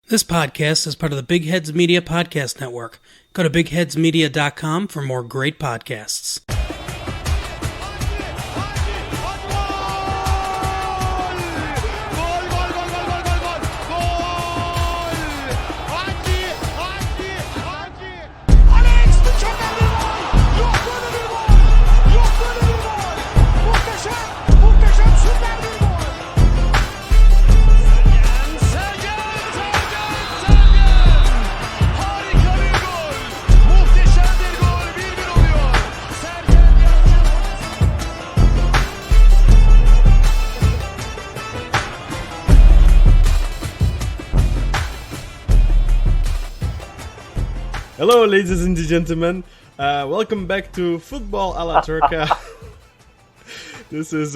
This podcast is part of the Big Heads Media Podcast Network. Go to bigheadsmedia.com for more great podcasts. Hello, ladies and gentlemen. Welcome back to Football a la Turca. This is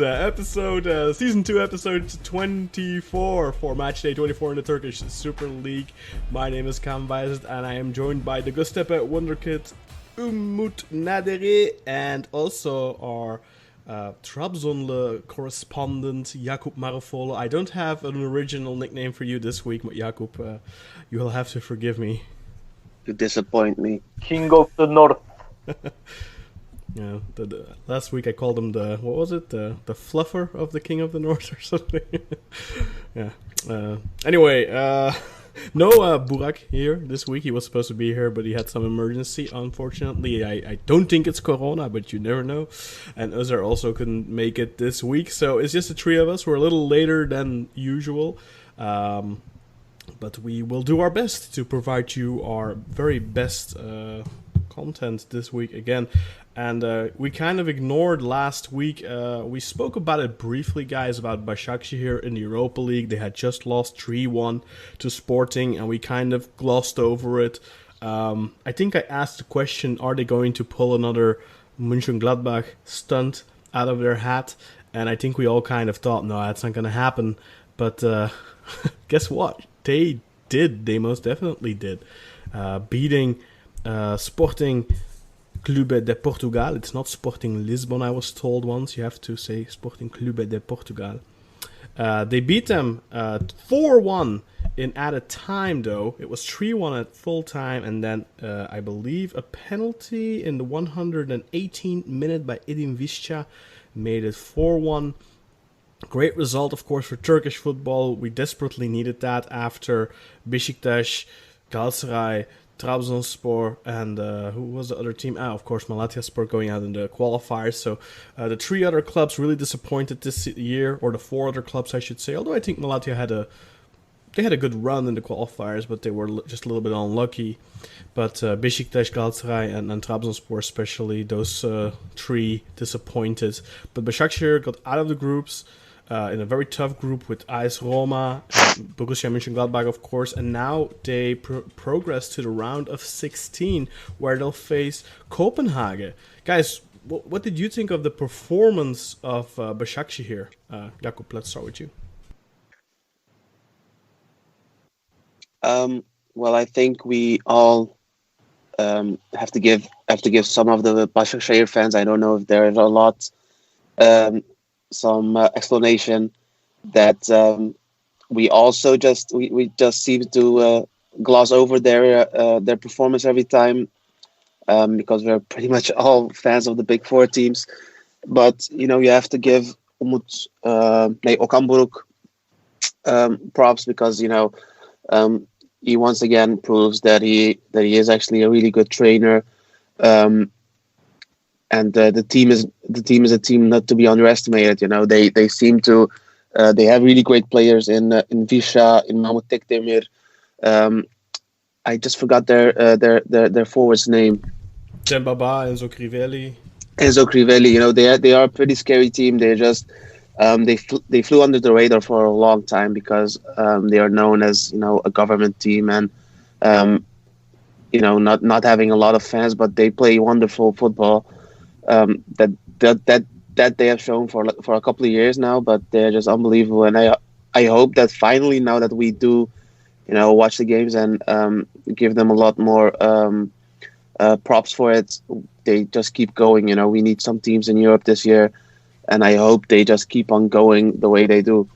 Season 2, Episode 24 for Matchday 24 in the Turkish Super League. My name is Kaan Wijzert and I am joined by the Göztepe Wonderkid Umut Nadere and also our Trabzonlu correspondent Jakub Marufolo. I don't have an original nickname for you this week, but Jakub, you will have to forgive me. You disappoint me. King of the North. Yeah, last week I called him the fluffer of the King of the North or something. Yeah. Anyway, no Burak here this week. He was supposed to be here, but he had some emergency. Unfortunately, I don't think it's Corona, but you never know. And Özzer also couldn't make it this week, so it's just the three of us. We're a little later than usual. But we will do our best to provide you our very best content this week again. And we kind of ignored last week. We spoke about it briefly, guys, about Basaksehir in the Europa League. They had just lost 3-1 to Sporting, and we kind of glossed over it. I think I asked the question, are they going to pull another Mönchengladbach stunt out of their hat? And I think we all kind of thought, no, that's not going to happen. But guess what? They did. They most definitely did. Beating Sporting Clube de Portugal. It's not Sporting Lisbon, I was told once. You have to say Sporting Clube de Portugal. They beat them 4-1 in added time, though. It was 3-1 at full time, and then I believe a penalty in the 118th minute by Edin Visca made it 4-1. Great result, of course, for Turkish football. We desperately needed that after Beşiktaş, Galatasaray, Trabzonspor, and who was the other team? Of course, Malatyaspor going out in the qualifiers. So the three other clubs really disappointed this year, or the four other clubs, I should say. Although I think Malatya had a good run in the qualifiers, but they were just a little bit unlucky. But Beşiktaş, Galatasaray, and Trabzonspor especially, those three disappointed. But Basaksehir got out of the groups. In a very tough group with AS Roma, and Borussia Mönchengladbach, of course, and now they progress to the round of 16, where they'll face Copenhagen. Guys, what did you think of the performance of Basaksehir? Jakub, let's start with you. Well, I think we all have to give some of the Basaksehir fans, I don't know if there is a lot, some explanation that we also just seem to gloss over their performance every time because we're pretty much all fans of the big four teams. But you have to give Okan Buruk props because he once again proves that he is actually a really good trainer. And the team is a team not to be underestimated. They seem to they have really great players in Visca, in Mahmut Tekdemir. I just forgot their forward's name. Dembaba, Enzo Crivelli. They are a pretty scary team. They just they flew under the radar for a long time because they are known as a government team and not having a lot of fans, but they play wonderful football. That they have shown for a couple of years now, but they're just unbelievable. And I hope that finally, now that we do, watch the games and give them a lot more props for it, they just keep going. We need some teams in Europe this year, and I hope they just keep on going the way they do.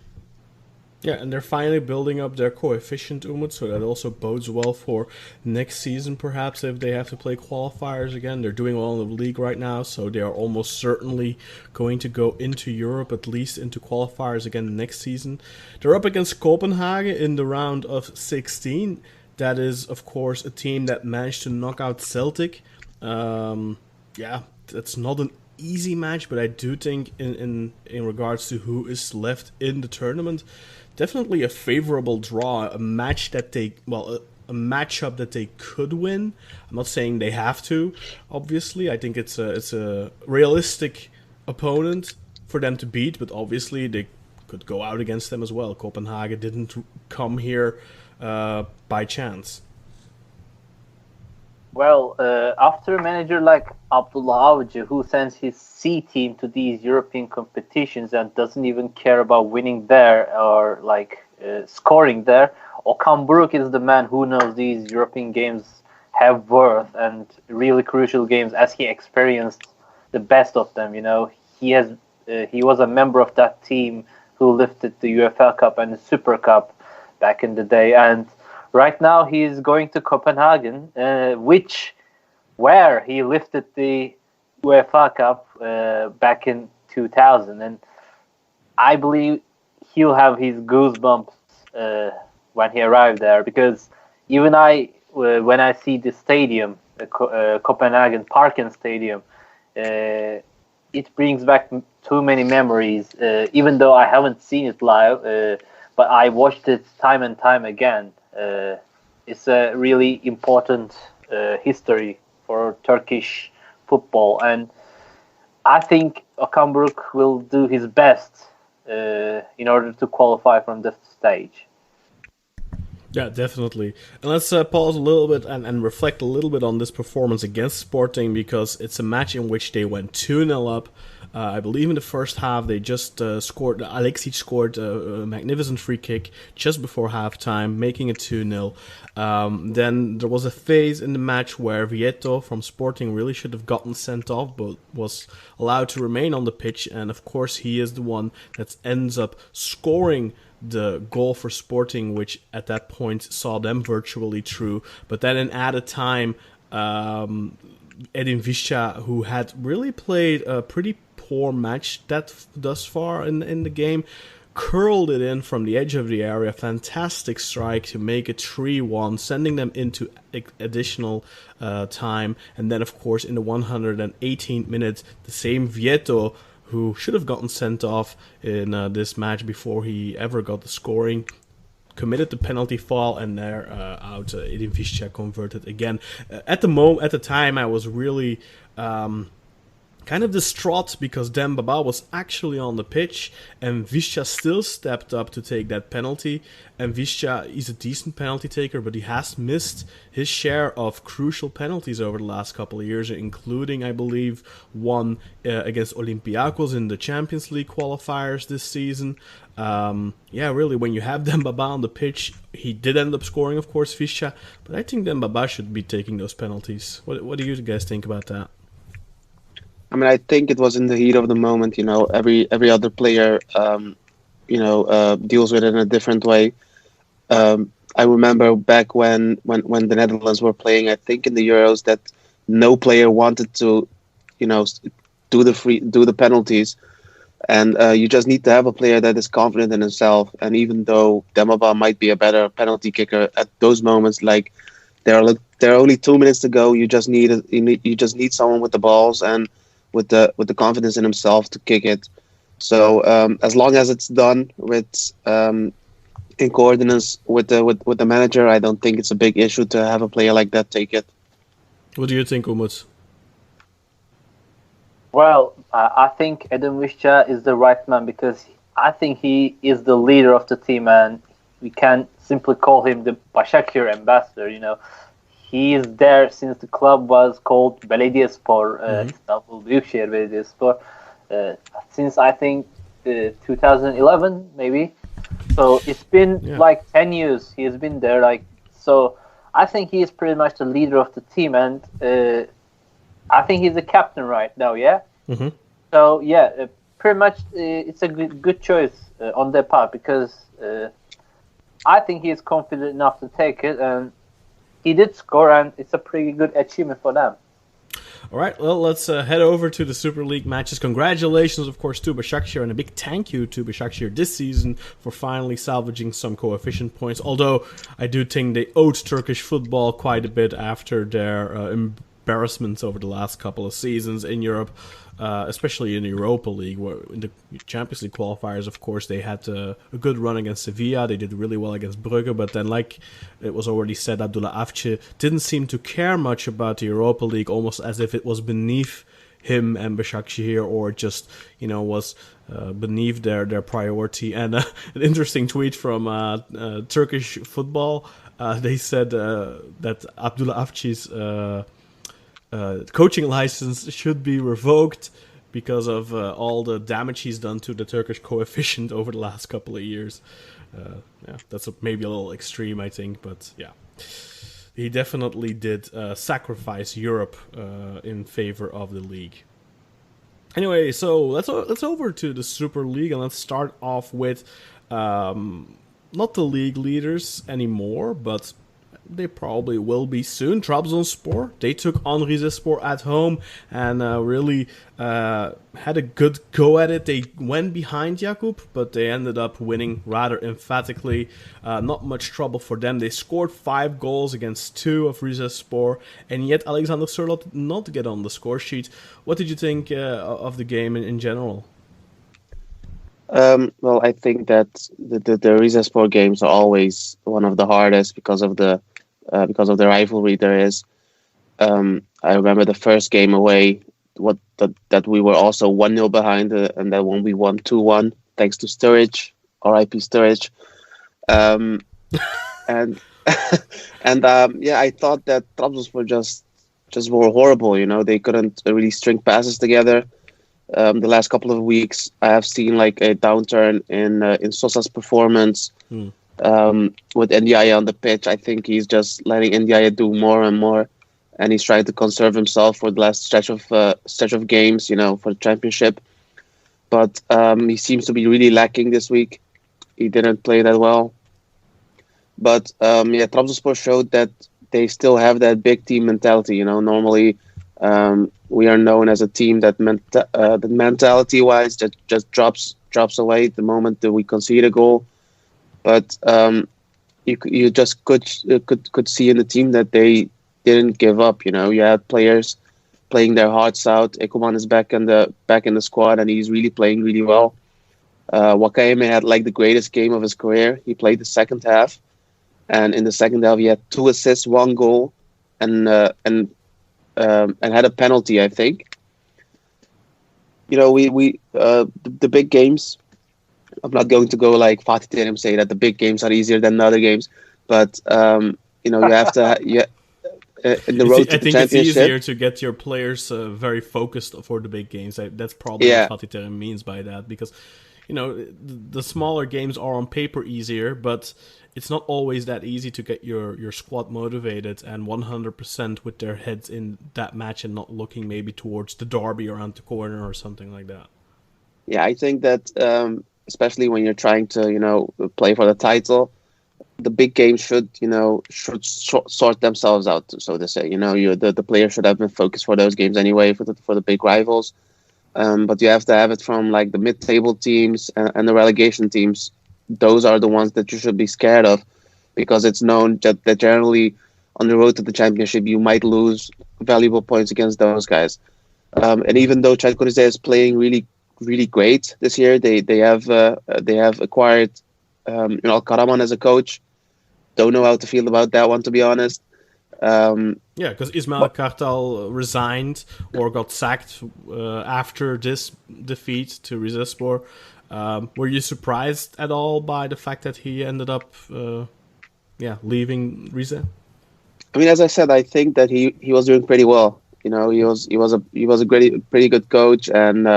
Yeah, and they're finally building up their coefficient, Umut, so that also bodes well for next season, perhaps, if they have to play qualifiers again. They're doing well in the league right now, so they are almost certainly going to go into Europe, at least into qualifiers again next season. They're up against Copenhagen in the round of 16. That is, of course, a team that managed to knock out Celtic. Yeah, that's not an easy match, but I do think in regards to who is left in the tournament, definitely a favorable draw, a match that they, well, a matchup that they could win. I'm not saying they have to, obviously. I think it's a realistic opponent for them to beat, but obviously they could go out against them as well. Copenhagen didn't come here by chance. Well, after a manager like Abdullah Avcı, who sends his C team to these European competitions and doesn't even care about winning there or scoring there, Okan Buruk is the man who knows these European games have worth and really crucial games, as he experienced the best of them. You know, he was a member of that team who lifted the UEFA Cup and the Super Cup back in the day, and right now he is going to Copenhagen, where he lifted the UEFA Cup back in 2000, and I believe he'll have his goosebumps when he arrived there, because even when I see the stadium, Copenhagen Parken Stadium, it brings back too many memories. Even though I haven't seen it live, but I watched it time and time again. It's a really important history for Turkish football, and I think Okan Buruk will do his best in order to qualify from this stage. Yeah, definitely. And let's pause a little bit and reflect a little bit on this performance against Sporting, because it's a match in which they went 2-0 up. I believe in the first half they just scored. Alexic scored a magnificent free kick just before halftime, making it 2-0. Then there was a phase in the match where Vieto from Sporting really should have gotten sent off, but was allowed to remain on the pitch. And of course, he is the one that ends up scoring the goal for Sporting, which at that point saw them virtually through. But then in added time, Edin Visca, who had really played a pretty poor match thus far in the game, curled it in from the edge of the area. Fantastic strike to make it 3-1, sending them into additional time. And then, of course, in the 118th minute, the same Vieto, who should have gotten sent off in this match before he ever got the scoring, committed the penalty foul, and there out Edin Visca converted again. At the time, I was really kind of distraught, because Dembaba was actually on the pitch and Visca still stepped up to take that penalty. And Visca is a decent penalty taker, but he has missed his share of crucial penalties over the last couple of years, including, I believe, one against Olympiacos in the Champions League qualifiers this season. Yeah, really, when you have Dembaba on the pitch, he did end up scoring, of course, Visca, but I think Dembaba should be taking those penalties. What do you guys think about that? I mean, I think it was in the heat of the moment. You know, every other player, deals with it in a different way. I remember back when the Netherlands were playing, I think in the Euros, that no player wanted to, do the penalties, and you just need to have a player that is confident in himself. And even though Dembaba might be a better penalty kicker at those moments, like there are only 2 minutes to go, you just need someone with the balls and with the confidence in himself to kick it. So as long as it's done with in coordinates with the manager, I don't think it's a big issue to have a player like that take it. What do you think, Umut? Well, I think Edin Visca is the right man, because I think he is the leader of the team, and we can simply call him the Basaksehir ambassador. You know, he is there since the club was called Belediyespor, İstanbul Büyükşehir Belediyespor, since I think 2011 maybe. So it's been like 10 years he has been there. So I think he is pretty much the leader of the team, and I think he's the captain right now. Yeah. Mm-hmm. So pretty much it's a good choice on their part because I think he is confident enough to take it, and he did score, and it's a pretty good achievement for them. All right, well, let's head over to the Super League matches. Congratulations, of course, to Basaksehir, and a big thank you to Basaksehir this season for finally salvaging some coefficient points. Although I do think they owed Turkish football quite a bit after their embarrassments over the last couple of seasons in Europe, especially in the Europa League, where in the Champions League qualifiers, of course, they had a good run against Sevilla. They did really well against Brugge, but then, like it was already said, Abdullah Avcı didn't seem to care much about the Europa League, almost as if it was beneath him and Basaksehir, or just, was beneath their priority. And an interesting tweet from Turkish football, they said that Abdullah Avcı's coaching license should be revoked because of all the damage he's done to the Turkish coefficient over the last couple of years. That's maybe a little extreme, I think, but yeah. He definitely did sacrifice Europe in favor of the league. Anyway, so let's over to the Super League, and let's start off with not the league leaders anymore, but they probably will be soon. Trabzonspor, they took on Rizespor at home and really had a good go at it. They went behind Jakub, but they ended up winning rather emphatically. Not much trouble for them. They scored 5 goals against 2 of Rizespor, and yet Alexander Sørloth did not get on the score sheet. What did you think of the game in general? Well, I think that the Rizespor games are always one of the hardest because of the rivalry there is. I remember the first game away, that we were also 1-0 behind, and that one we won 2-1 thanks to Sturridge, R.I.P. Sturridge. And I thought that Trabzonspor just were horrible. They couldn't really string passes together. The last couple of weeks, I have seen like a downturn in Sosa's performance. With Ndiaye on the pitch. I think he's just letting Ndiaye do more and more, and he's trying to conserve himself for the last stretch of games, for the championship. But he seems to be really lacking this week. He didn't play that well. But Trabzonspor showed that they still have that big team mentality. Normally we are known as a team that mentality-wise just drops away the moment that we concede a goal. But you just could see in the team that they didn't give up. You had players playing their hearts out. Ekuban is back in the squad, and he's really playing really well. Wakayeme had like the greatest game of his career. He played the second half, and in the second half he had 2 assists, 1 goal, and had a penalty, I think. The big games. I'm not going to go like Fatih Terim say that the big games are easier than the other games, but you have to in the road to the championship. I think it's easier to get your players very focused for the big games. That's probably what Fatih Terim means by that, because the smaller games are on paper easier, but it's not always that easy to get your squad motivated and 100% with their heads in that match and not looking maybe towards the derby around the corner or something like that. Yeah, I think that especially when you're trying to play for the title, the big games should sort themselves out, so to say. The players should have been focused for those games anyway, for the big rivals. But you have to have it from like the mid-table teams and the relegation teams. Those are the ones that you should be scared of, because it's known that generally on the road to the championship you might lose valuable points against those guys. And even though Çaykur Rizespor is playing really, really great this year, they have acquired Karaman as a coach. Don't know how to feel about that one, to be honest. Because Ismail Kartal resigned or got sacked after this defeat to Rizespor. Were you surprised at all by the fact that he ended up leaving Rize? I mean, as I said, I think that he was doing pretty well. He was a pretty good coach, and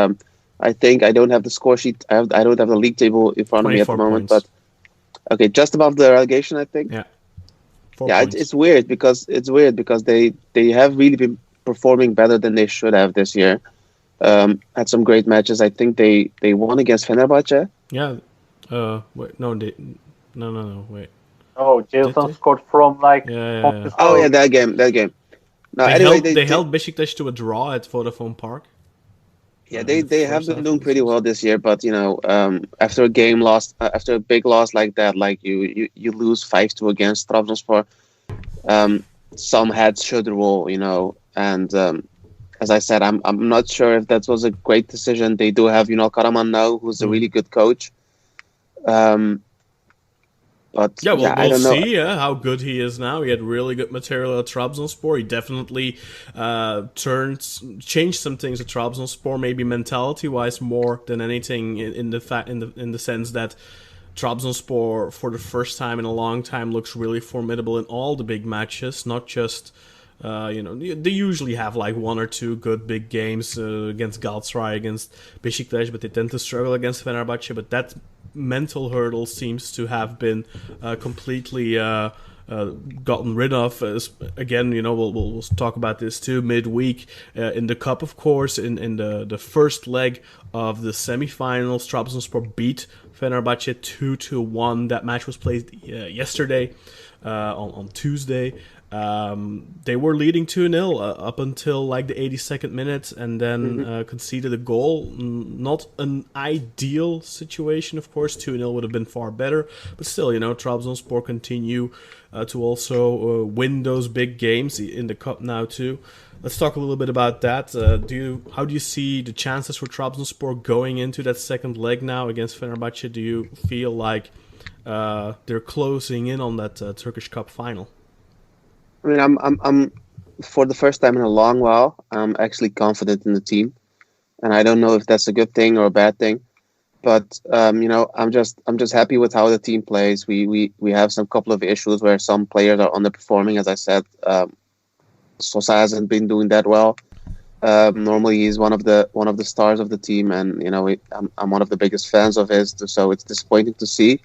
I think I don't have the score sheet. I don't have the league table in front of me at the moment, points. But okay, just above the relegation, I think. Yeah. It's weird because they have really been performing better than they should have this year. had some great matches. I think they won against Fenerbahce. Yeah. Wait. No. No. Wait. Oh, Did Jason they? scored from like Yeah. Oh yeah, 40. that game. No, They anyway, held Besiktas to a draw at Vodafone Park. yeah, In the they have first been half doing of the pretty well season. this year, but after a game lost, after a big loss like that, like you lose 5-2 against Trabzonspor, some heads should roll, and as I said, I'm not sure if that was a great decision. They do have Karaman now, who's a really good coach, but Yeah, well, yeah, I we'll don't know. see how good he is now. He had really good material at Trabzonspor. He definitely changed some things at Trabzonspor, maybe mentality-wise more than anything in the sense that Trabzonspor, for the first time in a long time, looks really formidable in all the big matches, not just. They usually have like one or two good big games against Galatasaray, against Besiktas, but they tend to struggle against Fenerbahce. But that mental hurdle seems to have been completely gotten rid of. Again, we'll talk about this too midweek in the cup, of course. In the first leg of the semifinals, Trabzonspor beat Fenerbahce 2-1. That match was played yesterday on Tuesday. They were leading 2-0 up until like the 82nd minute, and then conceded a goal. Not an ideal situation, of course. 2-0 would have been far better, but still, Trabzonspor continue to also win those big games in the cup now too. Let's talk a little bit about that. How do you see the chances for Trabzonspor going into that second leg now against Fenerbahce? Do you feel like they're closing in on that Turkish Cup final? I mean, I'm for the first time in a long while, I'm actually confident in the team, and I don't know if that's a good thing or a bad thing. But I'm just happy with how the team plays. We have some couple of issues where some players are underperforming. As I said, Sosa hasn't been doing that well. Normally, he's one of the stars of the team, and I'm one of the biggest fans of his. So it's disappointing to see.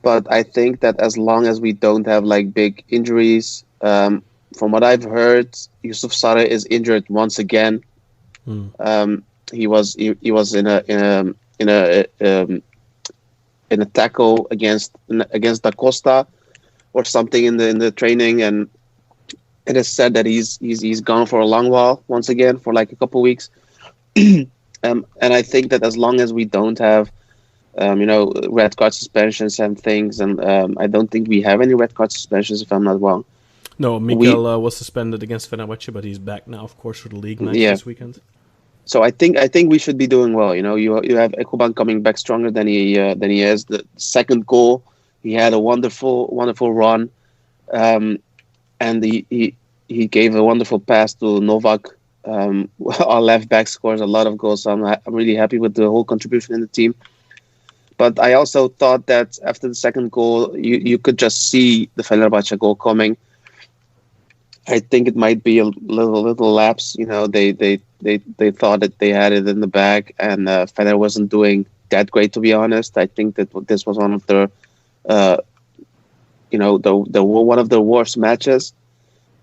But I think that as long as we don't have like big injuries, from what I've heard, Yusuf Sarı is injured once again. He was in a tackle against Da Costa or something in the training, and it is said that he's gone for a long while once again for like a couple of weeks. And I think that as long as we don't have red card suspensions and things, and I don't think we have any red card suspensions if I'm not wrong. No, Miguel was suspended against Fenerbahce, but he's back now, of course, for the league match this weekend. So I think we should be doing well. You have Ekuban coming back stronger than he is. The second goal, he had a wonderful run, and he gave a wonderful pass to Novak. Our left back scores a lot of goals, so I'm really happy with the whole contribution in the team. But I also thought that after the second goal, you could just see the Fenerbahce goal coming. I think it might be a little lapse. They thought that they had it in the bag, and Fener wasn't doing that great, to be honest. I think that this was one of their, one of their worst matches.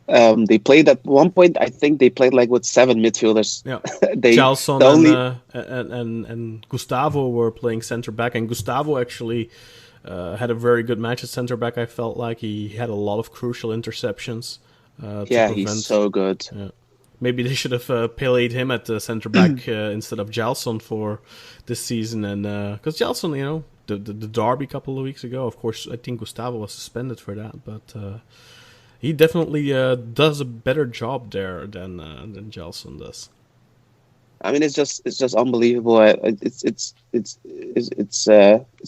They played at one point. I think they played like with 7 midfielders. Yeah, Jalson and Gustavo were playing center back, and Gustavo actually had a very good match at center back. I felt like he had a lot of crucial interceptions. He's so good. Yeah. Maybe they should have played him at the center back instead of Jalson for this season, and because Jalson, the derby a couple of weeks ago, of course, I think Gustavo was suspended for that, but he definitely does a better job there than Jalson does. I mean, it's just unbelievable. It's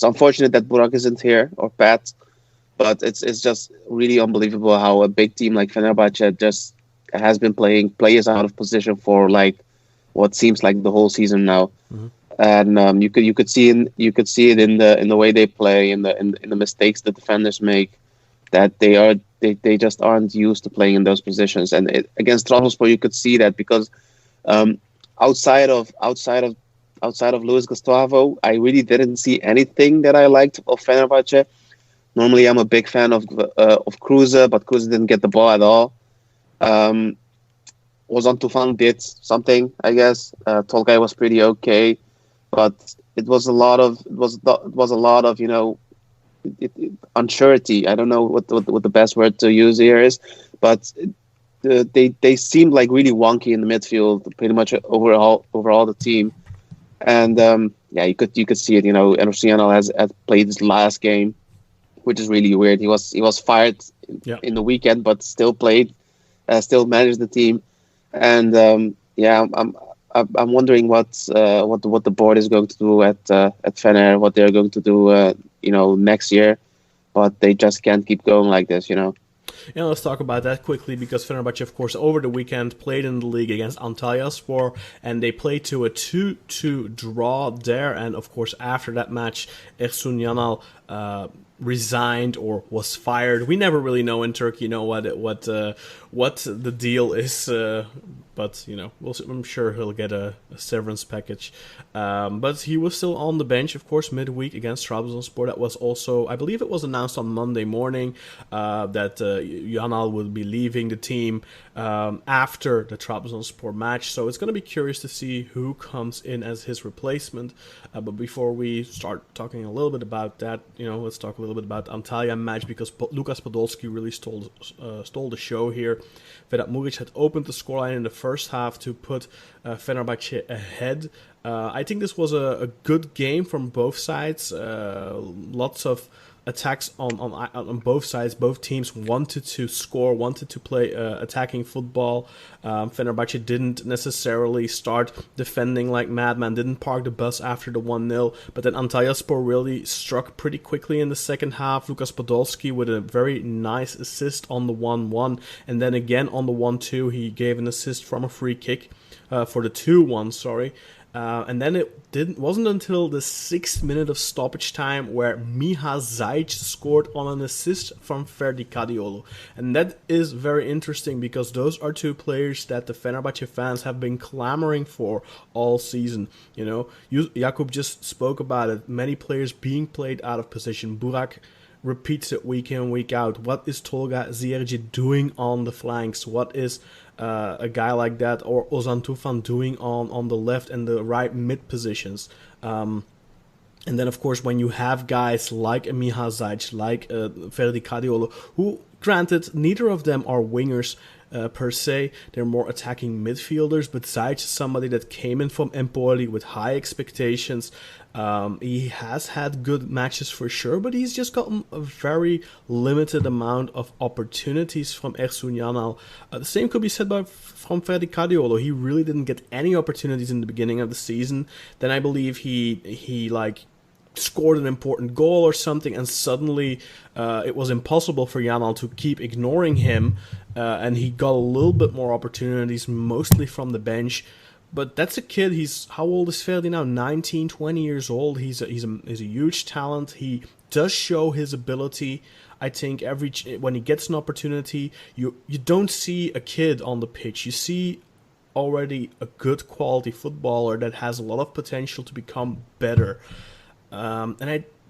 unfortunate that Burak isn't here, or Pat. But it's just really unbelievable how a big team like Fenerbahce just has been playing players out of position for like what seems like the whole season now, and you could see it in the way they play, in the mistakes the defenders make, that they just aren't used to playing in those positions. And against Trabzonspor, you could see that because outside of Luis Gustavo, I really didn't see anything that I liked of Fenerbahce. Normally, I'm a big fan of Kruse, but Kruse didn't get the ball at all. Ozan Tufan did something, I guess. Tolgay was pretty okay, but it was a lot of unsurety. I don't know what the best word to use here is, but they seemed like really wonky in the midfield, pretty much overall the team. And you could see it. Enusiano has played his last game, which is really weird. He was fired in the weekend, but still played, still managed the team. And I'm wondering what the board is going to do at Fener, what they're going to do next year, but they just can't keep going like this. Yeah, let's talk about that quickly, because Fenerbahce, of course, over the weekend played in the league against Antalyaspor, and they played to a 2-2 draw there. And of course, after that match, Ersun Yanal resigned or was fired. We never really know in Turkey, what the deal is, but I'm sure he'll get a severance package. But he was still on the bench, of course, midweek against Trabzonspor. That was also, I believe, it was announced on Monday morning that Yanal will be leaving the team after the Trabzonspor match. So it's going to be curious to see who comes in as his replacement. But before we start talking a little bit about that, let's talk a little bit about Antalya match, because Lukas Podolski really stole the show here. Vedat Muric had opened the scoreline in the first half to put Fenerbahce ahead. I think this was a good game from both sides. Lots of attacks on both sides. Both teams wanted to score, wanted to play attacking football. Fenerbahce didn't necessarily start defending like madman, didn't park the bus after the 1-0, but then Antalyaspor really struck pretty quickly in the second half. Lukas Podolski with a very nice assist on the 1-1, and then again on the 1-2 he gave an assist from a free kick for the 2-1, sorry. And then it wasn't until the 6th minute of stoppage time where Miha Zajic scored on an assist from Ferdi Kadiolu. And that is very interesting, because those are two players that the Fenerbahce fans have been clamoring for all season. Jakub just spoke about it. Many players being played out of position. Burak repeats it week in, week out. What is Tolga Ziyerci doing on the flanks? What is a guy like that or Ozan Tufan doing on the left and the right mid positions? And then, of course, when you have guys like Miha Zajic, like Ferdi Kadiolu, who, granted, neither of them are wingers per se, they're more attacking midfielders, but Zajic is somebody that came in from Empoli with high expectations. He has had good matches for sure, but he's just gotten a very limited amount of opportunities from Ersun Yanal. The same could be said from Ferdi Kadiolu. He really didn't get any opportunities in the beginning of the season. Then I believe he scored an important goal or something, and suddenly it was impossible for Yanal to keep ignoring him, and he got a little bit more opportunities, mostly from the bench. But that's a kid. How old is Ferdi now? 19, 20 years old. He's a huge talent. He does show his ability. I think when he gets an opportunity, you don't see a kid on the pitch. You see already a good quality footballer that has a lot of potential to become better. And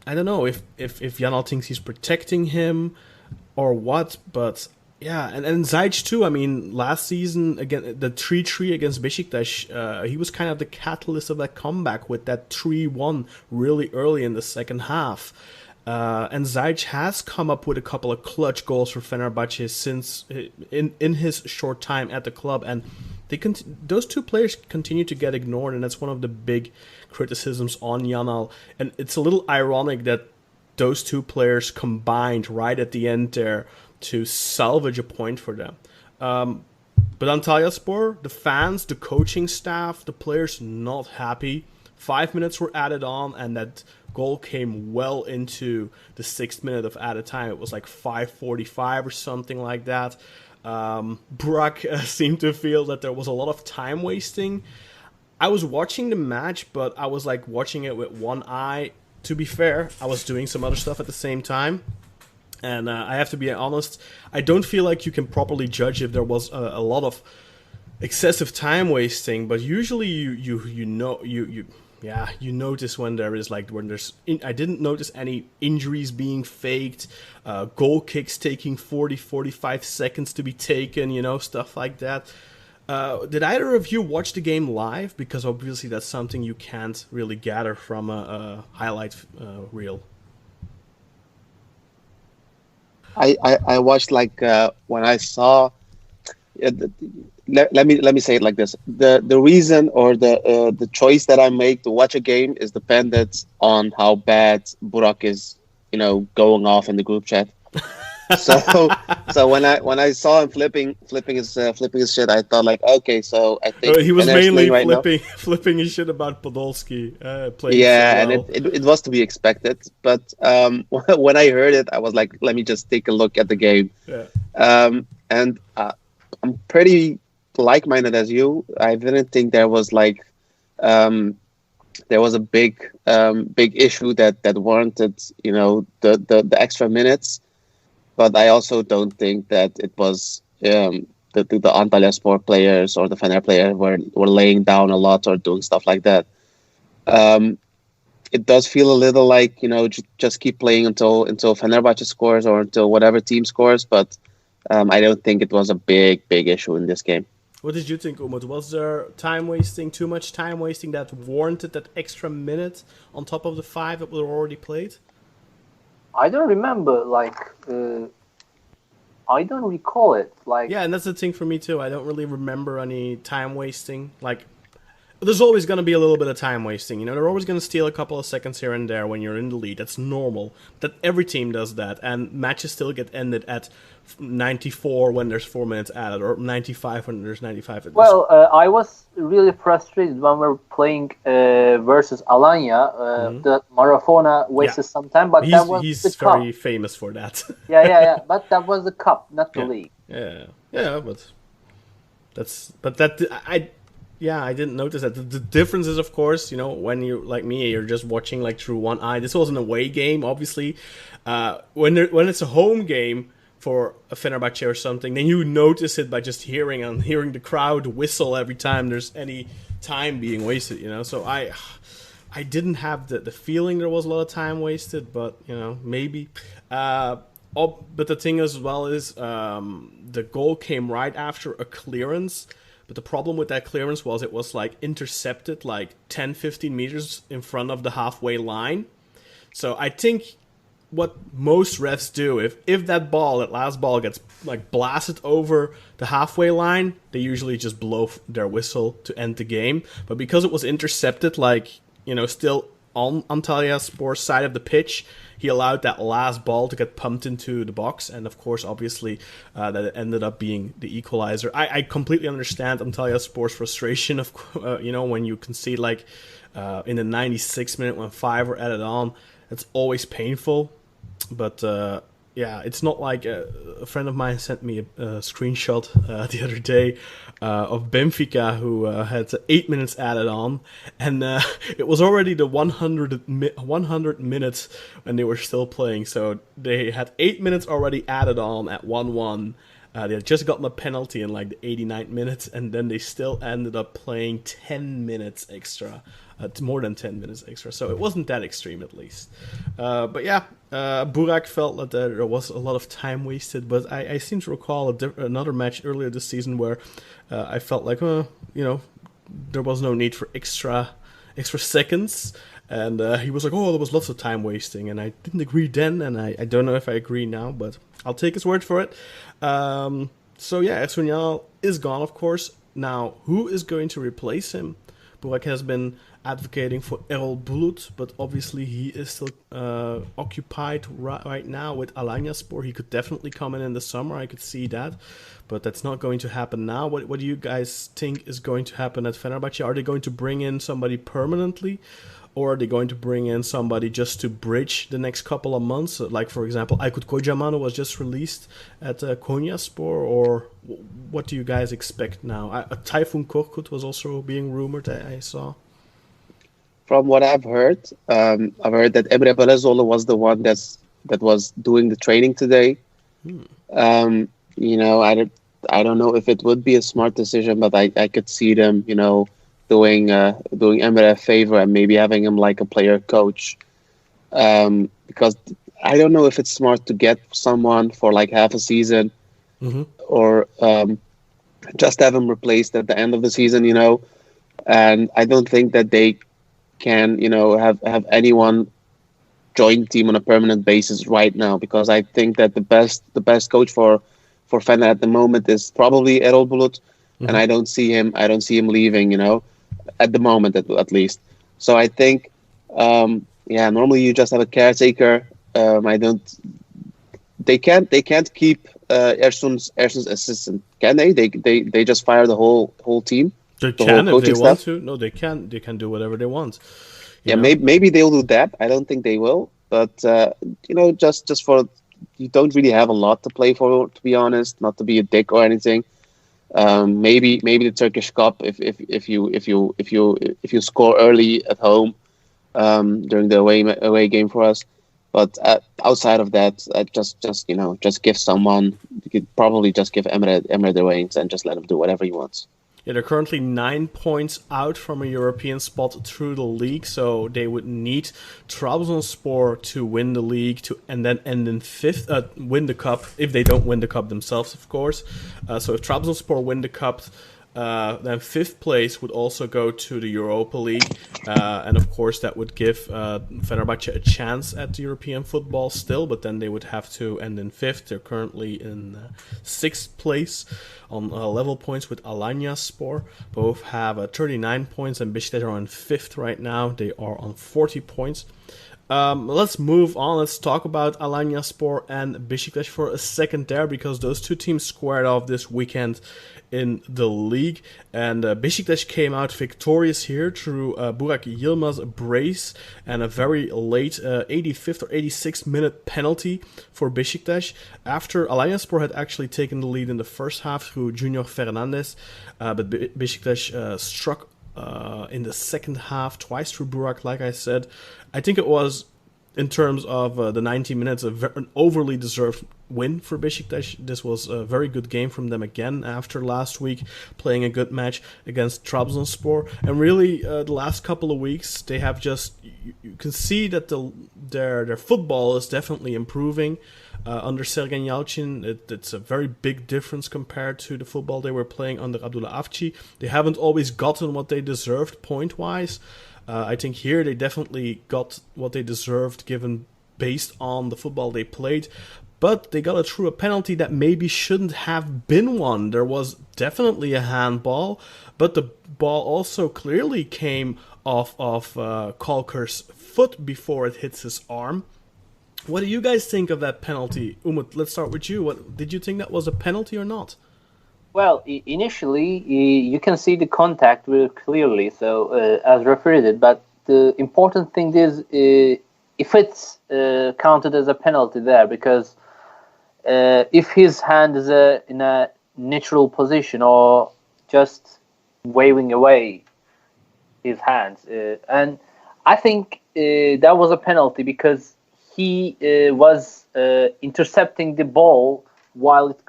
I don't know if Yanal thinks he's protecting him or what, but yeah, and Zajic too. I mean, last season, again, the 3-3 against Besiktas, he was kind of the catalyst of that comeback with that 3-1 really early in the second half. And Zajic has come up with a couple of clutch goals for Fenerbahce since in his short time at the club, and those two players continue to get ignored, and that's one of the big criticisms on Yanal. And it's a little ironic that those two players combined right at the end there to salvage a point for them. But Antalyaspor, the fans, the coaching staff, the players, not happy. 5 minutes were added on, and that goal came well into the 6th minute of added time. It was like 5:45 or something like that. Burak seemed to feel that there was a lot of time wasting. I was watching the match, but I was like watching it with one eye. To be fair, I was doing some other stuff at the same time. And I have to be honest, I don't feel like you can properly judge if there was a lot of excessive time wasting. But usually you notice when there is I didn't notice any injuries being faked, goal kicks taking 40-45 seconds to be taken, stuff like that. Did either of you watch the game live? Because obviously that's something you can't really gather from a highlight reel. I watched when I saw. Let me say it like this: the reason or the choice that I make to watch a game is dependent on how bad Burak is, going off in the group chat. So when I saw him flipping his shit, I thought like, okay, so I think he was Fener's mainly playing right flipping his shit about Podolski playing. Yeah, so well. and it was to be expected. But when I heard it, I was like, let me just take a look at the game. Yeah. And I'm pretty like-minded as you. I didn't think there was a big issue that warranted the extra minutes. But I also don't think that it was the Antalyaspor players or the Fener players were laying down a lot or doing stuff like that. It does feel a little like, just keep playing until Fenerbahce scores or until whatever team scores. But I don't think it was a big issue in this game. What did you think, Umut? Was there too much time wasting that warranted that extra minute on top of the 5 that were already played? I don't remember, I don't recall it. Yeah, and that's the thing for me too. I don't really remember any time wasting. There's always going to be a little bit of time wasting. They're always going to steal a couple of seconds here and there when you're in the lead. That's normal. That every team does that, and matches still get ended at 94 when there's 4 minutes added, or 95 when there's 95. Well, I was really frustrated when we were playing versus Alanya. The Marafona wasted some time, but that was he's the cup. very famous for that. yeah. But that was the cup, not the league. Yeah, I didn't notice that. The difference is, of course, when you like me, you're just watching through one eye. This was an away game, obviously. When it's a home game for a Fenerbahce or something, then you notice it by just hearing the crowd whistle every time there's any time being wasted. So I didn't have the feeling there was a lot of time wasted, but maybe. But the thing as well is the goal came right after a clearance. But the problem with that clearance was it was intercepted 10-15 meters in front of the halfway line. So I think what most refs do, if that last ball gets blasted over the halfway line, they usually just blow their whistle to end the game. But because it was intercepted still on Antalyaspor's side of the pitch, he allowed that last ball to get pumped into the box, and of course, obviously, that it ended up being the equalizer. I completely understand Antalyaspor's frustration of, when you concede in the 96th minute when 5 were added on. It's always painful, but it's not like a friend of mine sent me a screenshot the other day of Benfica who had 8 minutes added on, and it was already the 100 minutes when they were still playing. So they had 8 minutes already added on at 1-1. They had just gotten a penalty in the 89th minutes, and then they still ended up playing 10 minutes extra. More than 10 minutes extra, so it wasn't that extreme at least. But yeah, Burak felt that there was a lot of time wasted, but I seem to recall another match earlier this season where I felt there was no need for extra seconds, and he was like, there was lots of time wasting, and I didn't agree then, and I don't know if I agree now, but I'll take his word for it. So yeah, Esunial is gone, of course. Now, who is going to replace him? Burak has been advocating for Erol Bulut, but obviously he is still occupied right now with Alanyaspor. He could definitely come in the summer, I could see that, but that's not going to happen now. What do you guys think is going to happen at Fenerbahce? Are they going to bring in somebody permanently, or are they going to bring in somebody just to bridge the next couple of months? Like, for example, Aykut Kocaman was just released at Konyaspor, or what do you guys expect now? Tayfun Korkut was also being rumored, I saw. From what I've heard that Emre Belözoğlu was the one that was doing the training today. I don't know if it would be a smart decision, but I could see them, doing Emre a favor and maybe having him like a player coach. Because I don't know if it's smart to get someone for half a season, or just have him replaced at the end of the season, and I don't think that they can, have anyone join the team on a permanent basis right now, because I think that the best coach for Fener at the moment is probably Erol Bulut, and I don't see him leaving, at the moment at least. So I think, normally you just have a caretaker. They can't keep Ersun's assistant, can they? They just fire the whole team. They can if they want to. No, they can. They can do whatever they want. Maybe they'll do that. I don't think they will. But just for, you don't really have a lot to play for, to be honest. Not to be a dick or anything. Maybe the Turkish Cup if you score early at home during the away game for us. But outside of that, just give someone. You could probably just give Emre the reins and just let him do whatever he wants. Yeah, they're currently 9 points out from a European spot through the league, so they would need Trabzonspor to win the league and then end in 5th, win the cup, if they don't win the cup themselves, of course. So if Trabzonspor win the cup, then 5th place would also go to the Europa League, and of course that would give Fenerbahce a chance at the European football still, but then they would have to end in 5th. They're currently in 6th place on level points with Alanyaspor. Both have 39 points, and Beşiktaş are on 5th right now. They are on 40 points. Let's move on. Let's talk about Alanyaspor and Beşiktaş for a second there, because those two teams squared off this weekend in the league, and Beşiktaş came out victorious here through Burak Yilmaz's brace and a very late 85th or 86th minute penalty for Beşiktaş, after Alanyaspor had actually taken the lead in the first half through Junior Fernandes, but Beşiktaş struck in the second half twice through Burak, like I said. I think it was, in terms of the 90 minutes, an overly deserved win for Beşiktaş. This was a very good game from them again after last week, playing a good match against Trabzonspor. And really, the last couple of weeks, they have just... You can see that their football is definitely improving. Under Sergen Yalçın, it's a very big difference compared to the football they were playing under Abdullah Avci. They haven't always gotten what they deserved point-wise. I think here they definitely got what they deserved based on the football they played. But they got it through a penalty that maybe shouldn't have been one. There was definitely a handball, but the ball also clearly came off of Kalker's foot before it hits his arm. What do you guys think of that penalty? Umut, let's start with you. Did you think that was a penalty or not? Well, initially, you can see the contact very clearly, so as referee did. But the important thing is if it's counted as a penalty there, because if his hand is in a neutral position or just waving away his hands, and I think that was a penalty because he was intercepting the ball while it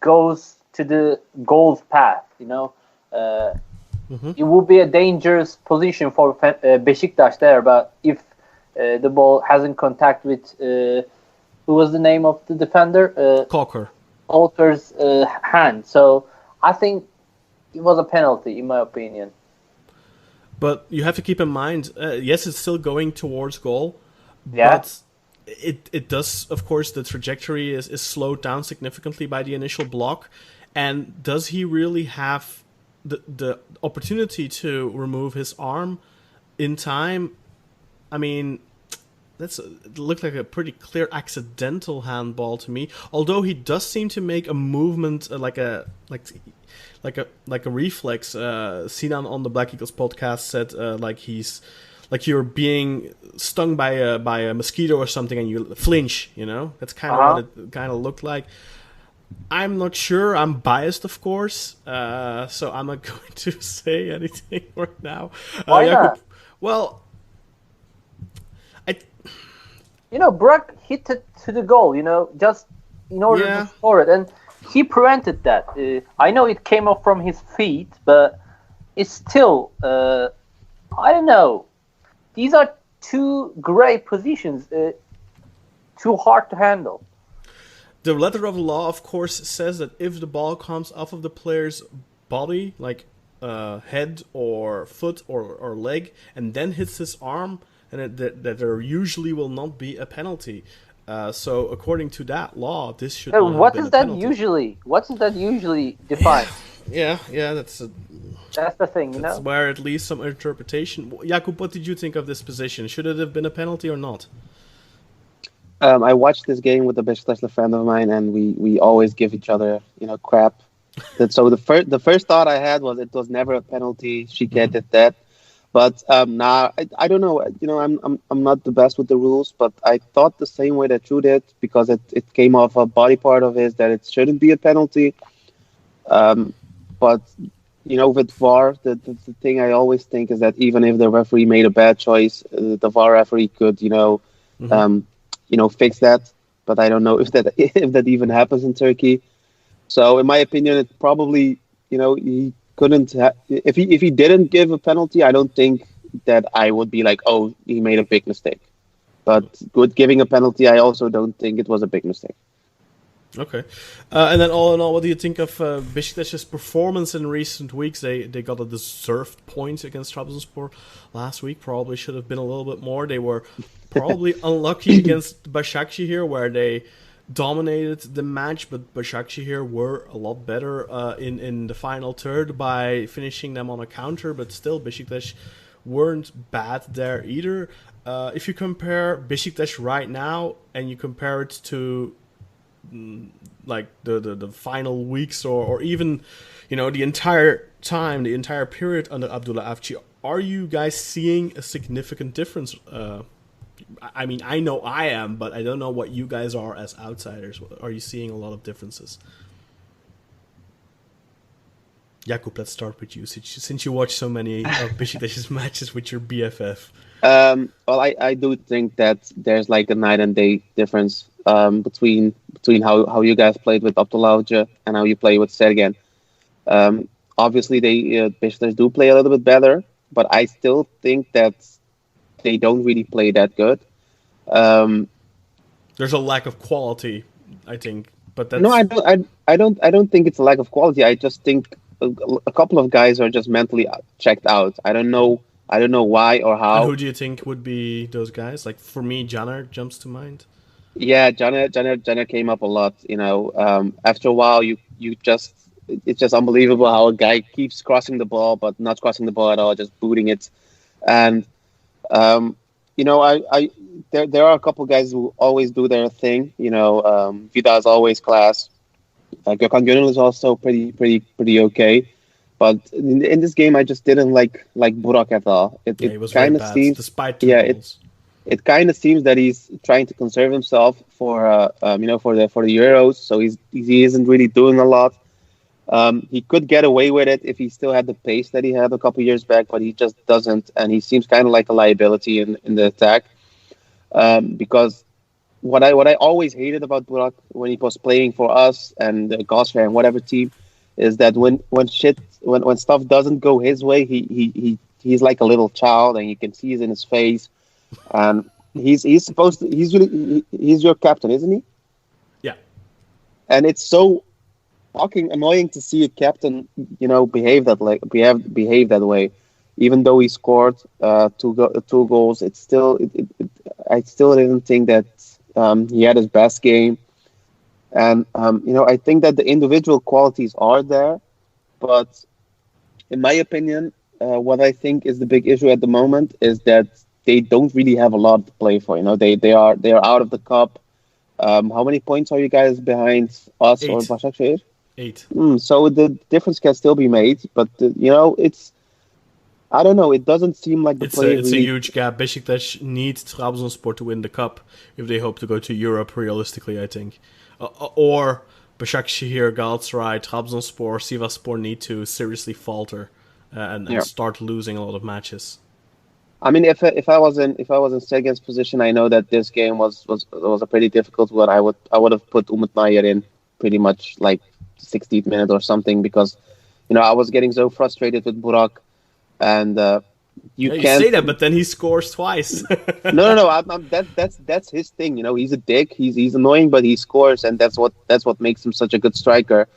goes to the goal's path. It would be a dangerous position for Beşiktaş there. But if the ball hasn't contact with who was the name of the defender? Kalker's hand. So I think it was a penalty, in my opinion. But you have to keep in mind, yes, it's still going towards goal. Yeah. But it does, of course, the trajectory is slowed down significantly by the initial block. And does he really have the opportunity to remove his arm in time? I mean, it looked like a pretty clear accidental handball to me. Although he does seem to make a movement like a reflex. Sinan on the Black Eagles podcast said like you're being stung by a mosquito or something and you flinch, That's kind of what it kind of looked like. I'm not sure. I'm biased, of course, so I'm not going to say anything right now. Why not? Well, Burak hit it to the goal, just in order to score it, and he prevented that. I know it came off from his feet, but it's still, I don't know. These are two great positions, too hard to handle. the letter of the law, of course, says that if the ball comes off of the player's body, like head or foot or leg, and then hits his arm, and that there usually will not be a penalty. So according to that law, this should not have been a penalty. What does that usually define? Yeah, that's the thing, that's where at least some interpretation. Jakub, what did you think of this position? Should it have been a penalty or not? I watched this game with a Besiktas friend of mine, and we always give each other, crap. So the first thought I had was it was never a penalty. She did that, but I don't know. I'm not the best with the rules, but I thought the same way that you did, because it came off a body part of his, that it shouldn't be a penalty. But with VAR, the thing I always think is that even if the referee made a bad choice, the VAR referee could fix that. But I don't know if that even happens in Turkey. So in my opinion, it probably he couldn't if he didn't give a penalty, I don't think that I would be like, oh, he made a big mistake. But with giving a penalty, I also don't think it was a big mistake. Okay. And then all in all, what do you think of Besiktas's performance in recent weeks? They got a deserved point against Trabzonspor last week. Probably should have been a little bit more. They were probably unlucky against Basaksehir, where they dominated the match, but Basaksehir were a lot better in the final third by finishing them on a counter, but still Besiktas weren't bad there either. If you compare Besiktas right now and you compare it to like the final weeks or even the entire period under Abdullah Avci, are you guys seeing a significant difference? I mean, I know I am, but I don't know what you guys are as outsiders. Are you seeing a lot of differences? Jakub, let's start with you, since you watch so many of Besiktas's matches with your BFF. Well, I do think that there's like a night and day difference between how you guys played with Abdullah Avci and how you play with Sergen. Obviously, Besiktas do play a little bit better, but I still think that they don't really play that good. There's a lack of quality, I think, but that's... No, I don't think it's a lack of quality. I just think a couple of guys are just mentally checked out. I don't know why or how. And who do you think would be those guys? Like, for me, Janner jumps to mind. Yeah, Janner came up a lot. After a while, it's just unbelievable how a guy keeps crossing the ball, but not crossing the ball at all, just booting it. And there are a couple guys who always do their thing. Vida is always class. Gökhan Gönül is also pretty okay. But in this game, I just didn't like Burak at all. It kind of seems, despite two goals. It kind of seems that he's trying to conserve himself for the Euros. So he isn't really doing a lot. He could get away with it if he still had the pace that he had a couple years back, but he just doesn't, and he seems kind of like a liability in the attack. Because what I always hated about Burak when he was playing for us and Gosford and whatever team is that when stuff doesn't go his way, he's like a little child, and you can see it in his face. And he's your captain, isn't he? Yeah. And it's so fucking annoying to see a captain, behave that way. Even though he scored two goals, it's still I still didn't think that he had his best game. And I think that the individual qualities are there, but in my opinion, what I think is the big issue at the moment is that they don't really have a lot to play for. They are out of the cup. How many points are you guys behind us 8. or Basaksehir? 8. So the difference can still be made, but it's. I don't know. It doesn't seem like the play. It's a huge gap. Besiktas needs Trabzonspor to win the cup if they hope to go to Europe. Realistically, I think, or Basaksehir, Galatasaray, Trabzonspor, Sivasspor need to seriously falter and start losing a lot of matches. I mean, if I was in Sergen's position, I know that this game was a pretty difficult one. I would have put Umut Nayir in pretty much like 60th minute or something, because I was getting so frustrated with Burak. And you You can't say that, but then he scores twice. no. That's his thing. He's a dick. He's annoying, but he scores, and that's what makes him such a good striker.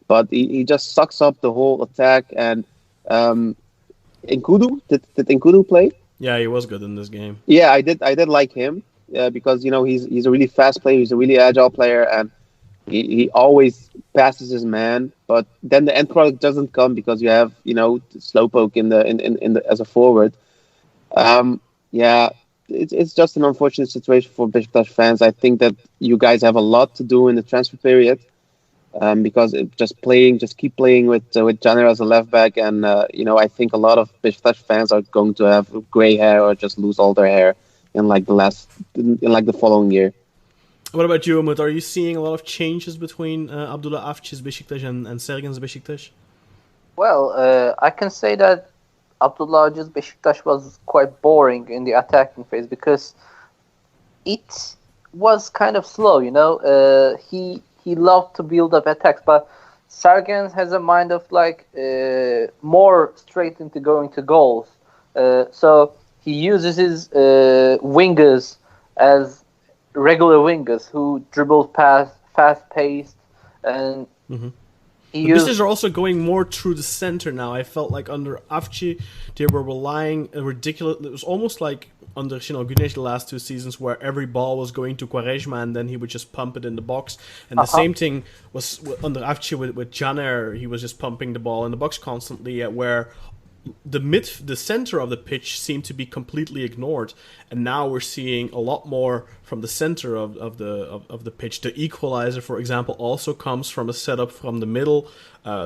But he just sucks up the whole attack. And Nkudu, did Nkudu play? Yeah, he was good in this game. Yeah, I did like him because he's a really fast player. He's a really agile player, and he always passes his man. But then the end product doesn't come because you have Slowpoke in the as a forward. Yeah, it's just an unfortunate situation for Besiktas fans. I think that you guys have a lot to do in the transfer period. Because just keep playing with Caner as a left back, and I think a lot of Besiktas fans are going to have gray hair or just lose all their hair in the following year. What about you, Umut? Are you seeing a lot of changes between Abdullah Avci's Besiktas and Sergen's Besiktas? Well, I can say that Abdullah Avci's Besiktas was quite boring in the attacking phase because it was kind of slow. He loved to build up attacks, but Sergen has a mind of more straight into going to goals. So he uses his wingers as regular wingers who dribble past, fast-paced, and Besiktas are also going more through the center now. I felt like under Avci, they were relying ridiculous. It was almost like under Güneş the last 2 seasons where every ball was going to Quaresma and then he would just pump it in the box. And the same thing was under Avci with Caner. He was just pumping the ball in the box constantly, where the center of the pitch seemed to be completely ignored. And now we're seeing a lot more from the center of the pitch. The equalizer, for example, also comes from a setup from the middle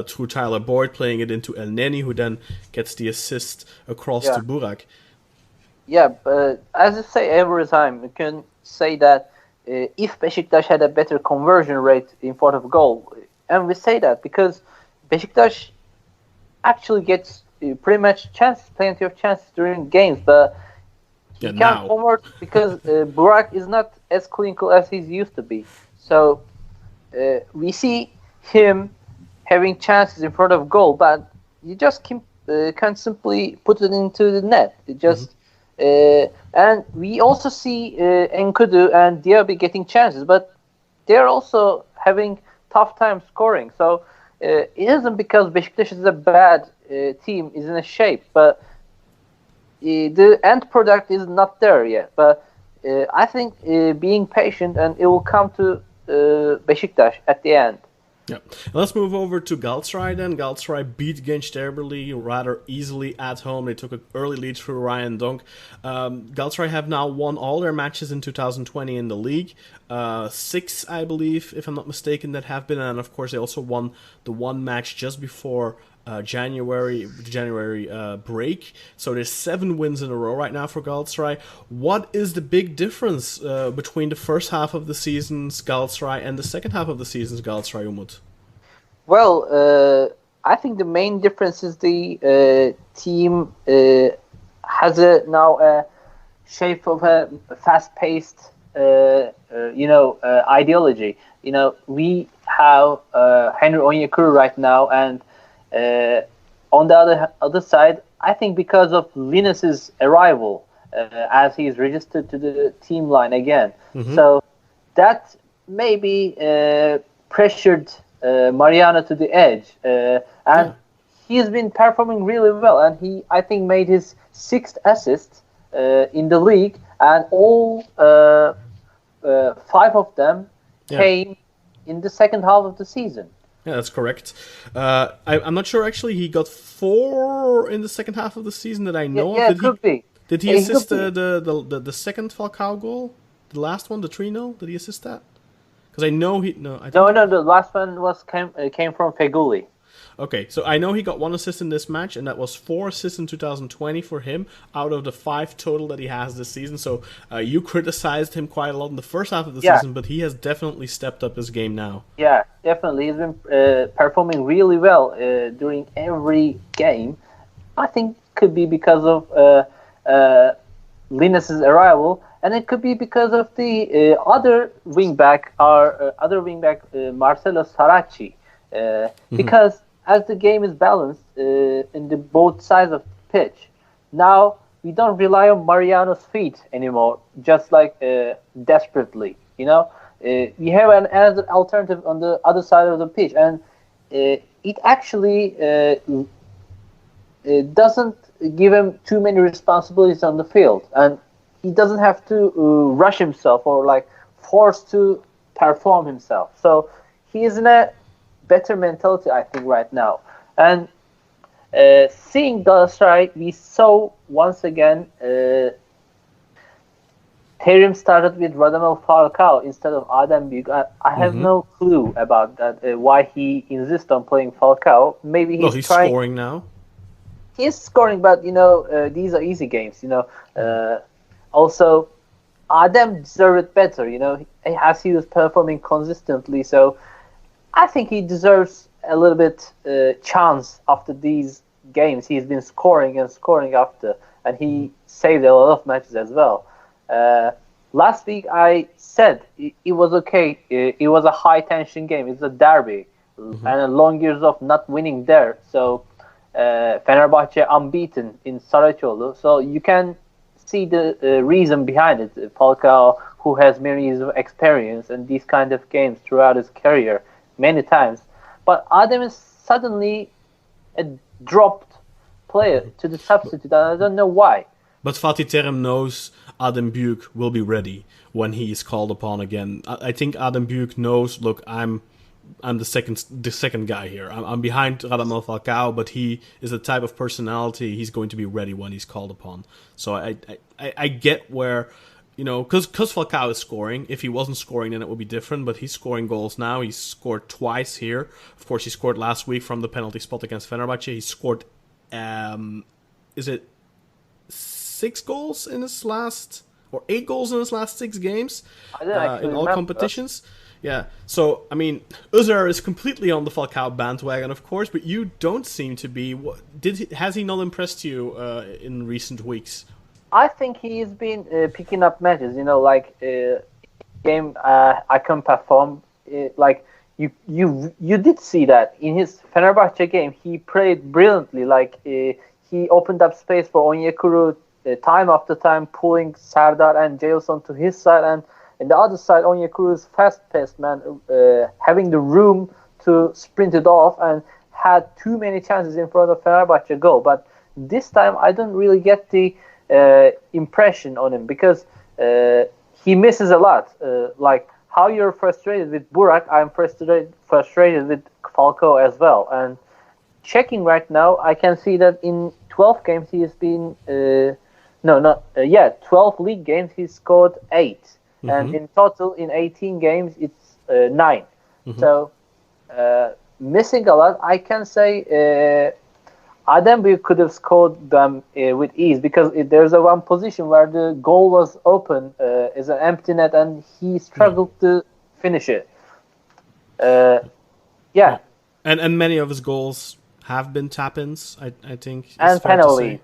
through Tyler Boyd playing it into El Neni, who then gets the assist across to Burak. Yeah, but as I say every time, you can say that if Besiktas had a better conversion rate in front of goal, and we say that because Besiktas actually gets pretty much plenty of chances during games, but he can't convert because Burak is not as clinical as he's used to be. So we see him having chances in front of goal, but you just can't simply put it into the net. It just and we also see Nkudu and Diaby getting chances, but they're also having tough time scoring. So it isn't because Besiktas is a bad team, is in a shape, but the end product is not there yet. But I think being patient, and it will come to Besiktas at the end. Yeah. Let's move over to Galatasaray then. Galatasaray beat Gençlerbirliği rather easily at home. They took an early lead through Ryan Donk. Galatasaray have now won all their matches in 2020 in the league. 6, I believe, if I'm not mistaken, that have been. And of course, they also won the one match just before January break. So there's 7 wins in a row right now for Galatasaray. What is the big difference between the first half of the season's Galatasaray and the second half of the season's Galatasaray, Umut? Well, I think the main difference is the team has now a shape of a fast-paced ideology. We have Henry Onyekuru right now, and on the other side, I think because of Linus's arrival, as he's registered to the team line again, so that maybe pressured Mariano to the edge, and he's been performing really well, and he, I think, made his 6th assist in the league, and all 5 of them came in the second half of the season. Yeah, that's correct. I'm not sure, actually. He got 4 in the second half of the season that I know of. Yeah, it could be. Did he assist the second Falcao goal? The last one, the 3-0? Did he assist that? Because I know he... No, the last one came from Feguli. Okay, so I know he got 1 assist in this match, and that was 4 assists in 2020 for him out of the 5 total that he has this season. So you criticized him quite a lot in the first half of the season, but he has definitely stepped up his game now. Yeah, definitely. He's been performing really well during every game. I think it could be because of Linus's arrival, and it could be because of the other wingback, Marcelo Saracchi, because as the game is balanced in the both sides of the pitch, Now we don't rely on Mariano's feet anymore, just like desperately. We have another alternative on the other side of the pitch, and it actually doesn't give him too many responsibilities on the field, and he doesn't have to rush himself or like forced to perform himself. So he is in a better mentality, I think, right now. And seeing Galatasaray, we saw once again Terim started with Radamel Falcao instead of Adem Büyük. I have no clue about that, why he insists on playing Falcao. Maybe he's trying. Scoring now. He is scoring, but these are easy games. Also, Adem deserved it better. As he was performing consistently. So I think he deserves a little bit chance after these games. He's been scoring and scoring after, and he saved a lot of matches as well. Last week I said it was okay. It was a high tension game. It's a derby, and long years of not winning there. So Fenerbahçe unbeaten in Sarajevo. So you can see the reason behind it. Falcao, who has many years of experience in these kind of games throughout his career, many times. But Adem is suddenly a dropped player to the substitute, and I don't know why. But Fatih Terim knows Adem Büyük will be ready when he is called upon again. I think Adem Büyük knows, look, I'm the second guy here. I'm behind Radamel Falcao, but he is the type of personality he's going to be ready when he's called upon. So I get where, because Falcao is scoring. If he wasn't scoring, then it would be different. But he's scoring goals now. He's scored twice here. Of course, he scored last week from the penalty spot against Fenerbahçe. He scored, is it 6 goals in his last, or 8 goals in his last 6 games in all competitions? Yeah, so, I mean, Özer is completely on the Falcao bandwagon, of course, but you don't seem to be. Has he not impressed you in recent weeks? I think he's been picking up matches, game I can perform. Like, you did see that in his Fenerbahçe game, he played brilliantly. Like, he opened up space for Onyekuru time after time, pulling Serdar and Jailson to his side, and on the other side, Onyekuru is fast-paced man, having the room to sprint it off, and had too many chances in front of Fenerbahçe goal. But this time, I don't really get the impression on him, because he misses a lot. Like how you're frustrated with Burak, I'm frustrated with Falcao as well. And checking right now, I can see that in 12 games he has been 12 league games he scored 8. And in total, in 18 games, it's 9. So, missing a lot. I can say Adem Büyük could have scored them with ease, because there's one position where the goal was open as an empty net, and he struggled to finish it. And many of his goals have been tap-ins, I think. And penalties.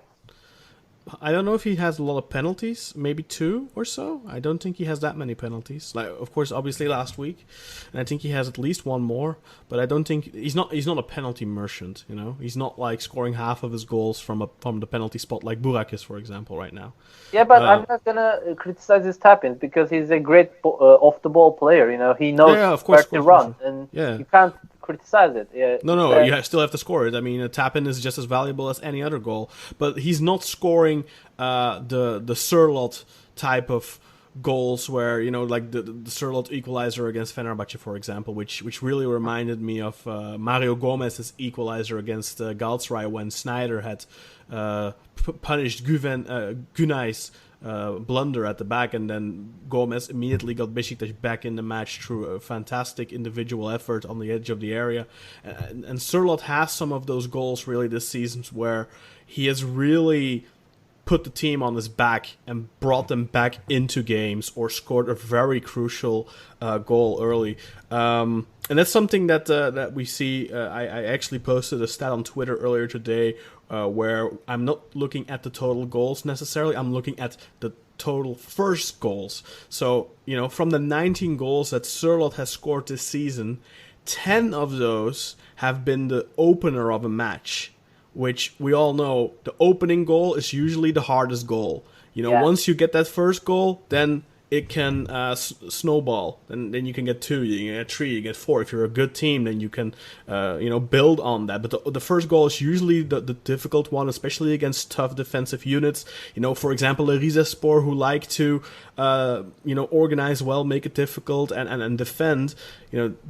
I don't know if he has a lot of penalties, maybe 2 or so. I don't think he has that many penalties. Like, of course, obviously last week, and I think he has at least 1 more. But I don't think he's not a penalty merchant. He's not like scoring half of his goals from the penalty spot like Burak is, for example, right now. Yeah, but I'm not gonna criticize his tap-ins, because he's a great off-the-ball player. He knows where to run, and you can't criticize it. Yeah. No, you still have to score it. I mean, a tap-in is just as valuable as any other goal. But he's not scoring the Sørloth type of goals where, like the Sørloth equalizer against Fenerbahçe, for example, which really reminded me of Mario Gomez's equalizer against Galatasaray when Sneijder had punished Günay's blunder at the back, and then Gomez immediately got Beşiktaş back in the match through a fantastic individual effort on the edge of the area. And Sørloth has some of those goals really this season where he has really put the team on his back and brought them back into games, or scored a very crucial goal early. And that's something that we see. I actually posted a stat on Twitter earlier today where I'm not looking at the total goals necessarily. I'm looking at the total first goals. So, from the 19 goals that Sørloth has scored this season, 10 of those have been the opener of a match, which we all know the opening goal is usually the hardest goal. Once you get that first goal, then it can snowball. Then you can get 2, you can get 3, you get 4. If you're a good team, then you can build on that. But the first goal is usually the difficult one, especially against tough defensive units. For example, a Rizespor who like to organize well, make it difficult, and defend.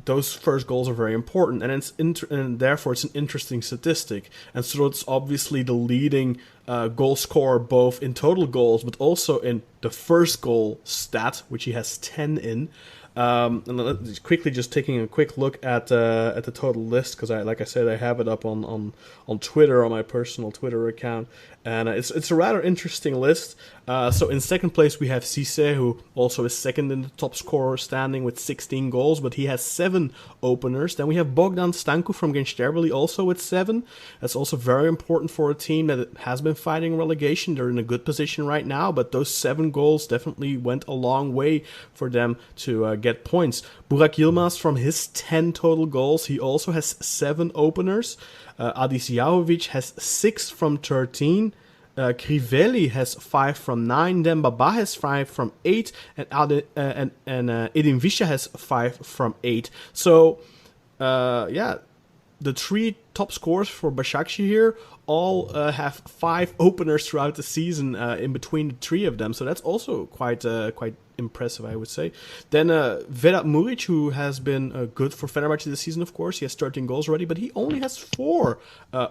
Those first goals are very important, and therefore it's an interesting statistic. And so it's obviously the leading goal scorer both in total goals, but also in the first goal stat, which he has 10 in. And quickly just taking a quick look at the total list, because like I said, I have it up on Twitter, on my personal Twitter account, and it's a rather interesting list. So in second place we have Cisse, who also is second in the top scorer standing with 16 goals, but he has 7 openers. Then we have Bogdan Stanku from Gençlerbirliğ also with 7. That's also very important for a team that has been fighting relegation. They're in a good position right now, but those 7 goals definitely went a long way for them to get points. Burak Yilmaz, from his 10 total goals, he also has 7 openers. Adis Jahovic has 6 from 13. Crivelli has 5 from 9. Dembaba has 5 from 8. And Edin Visca has 5 from 8. So, the 3 top scorers for Basaksehir all have 5 openers throughout the season in between the 3 of them. So that's also quite impressive, I would say. Then Vedat Muric, who has been good for Fenerbahce this season, of course. He has 13 goals already, but he only has 4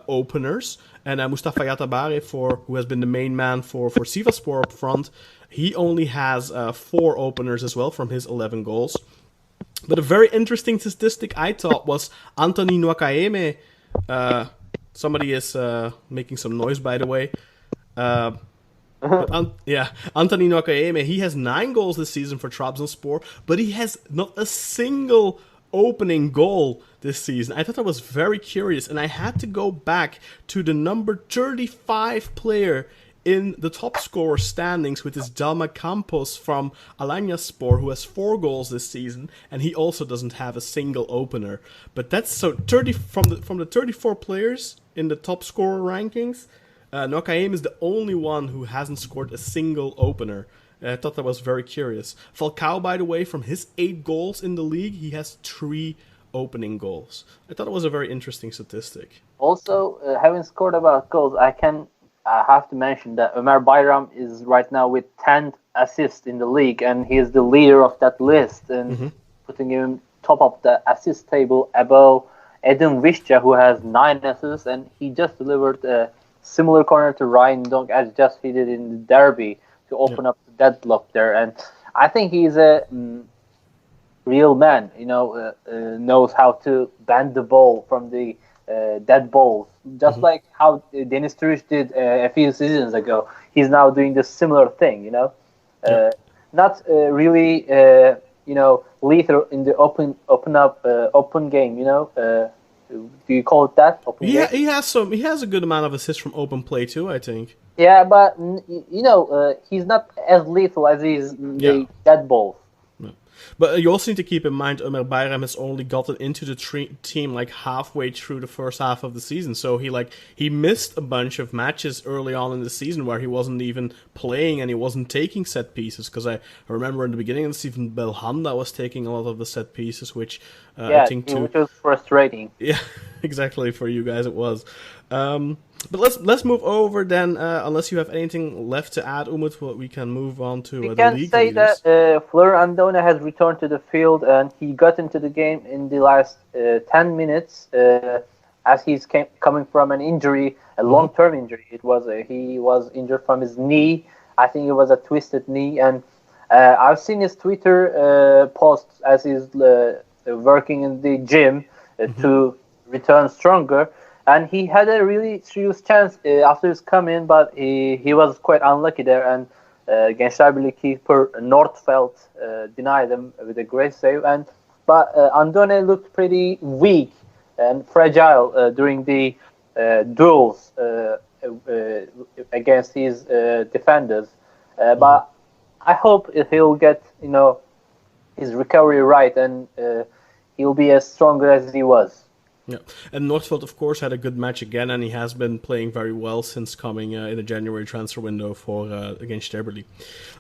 openers. And Mustafa Yatabare, who has been the main man for Sivasspor up front, he only has 4 openers as well from his 11 goals. But a very interesting statistic I thought was Anthony Nwakaeme. Somebody is making some noise, by the way. Anthony Nwakaeme, he has 9 goals this season for Trabzonspor, but he has not a single opening goal this season. I thought that was very curious, and I had to go back to the number 35 player in the top scorer standings, with his Dalma Campos from Alanyaspor, who has 4 goals this season, and he also doesn't have a single opener. But that's so 30 from the 34 players in the top scorer rankings. Nwakaeme is the only one who hasn't scored a single opener. I thought that was very curious. Falcao, by the way, from his 8 goals in the league, he has 3 opening goals. I thought it was a very interesting statistic. Also, having scored about goals, I have to mention that Ömer Bayram is right now with 10 assists in the league, and he is the leader of that list, and putting him top of the assist table above Edin Visca, who has 9 assists, and he just delivered a similar corner to Ryan Donk as just he did in the derby to open up the deadlock there. And I think he's a real man, knows how to bend the ball from the dead balls, just like how Deniz Türüç did a few seasons ago. He's now doing the similar thing, not really, lethal in the open game, do you call it that? Open game? He has a good amount of assists from open play too, I think. Yeah, but he's not as lethal as he's the dead balls. But you also need to keep in mind Ömer Bayram has only gotten into the team like halfway through the first half of the season. So he missed a bunch of matches early on in the season where he wasn't even playing and he wasn't taking set pieces. Because I remember in the beginning of the season, Belhanda was taking a lot of the set pieces, which I think which was frustrating. Yeah, exactly, for you guys it was. But let's move over then. Unless you have anything left to add, Umut, we can move on to the league. We can say that Fleur Andone has returned to the field, and he got into the game in the last 10 minutes as he's coming from an injury, a long-term injury. He was injured from his knee. I think it was a twisted knee, and I've seen his Twitter posts as he's working in the gym to return stronger. And he had a really serious chance after his coming, but he was quite unlucky there. And Gençlerbirliği keeper Nordfeldt denied him with a great save. But Andone looked pretty weak and fragile during the duels against his defenders. But I hope he'll get his recovery right, and he'll be as stronger as he was. Yeah, and Nordfeldt, of course, had a good match again, and he has been playing very well since coming in the January transfer window for against Sterberli.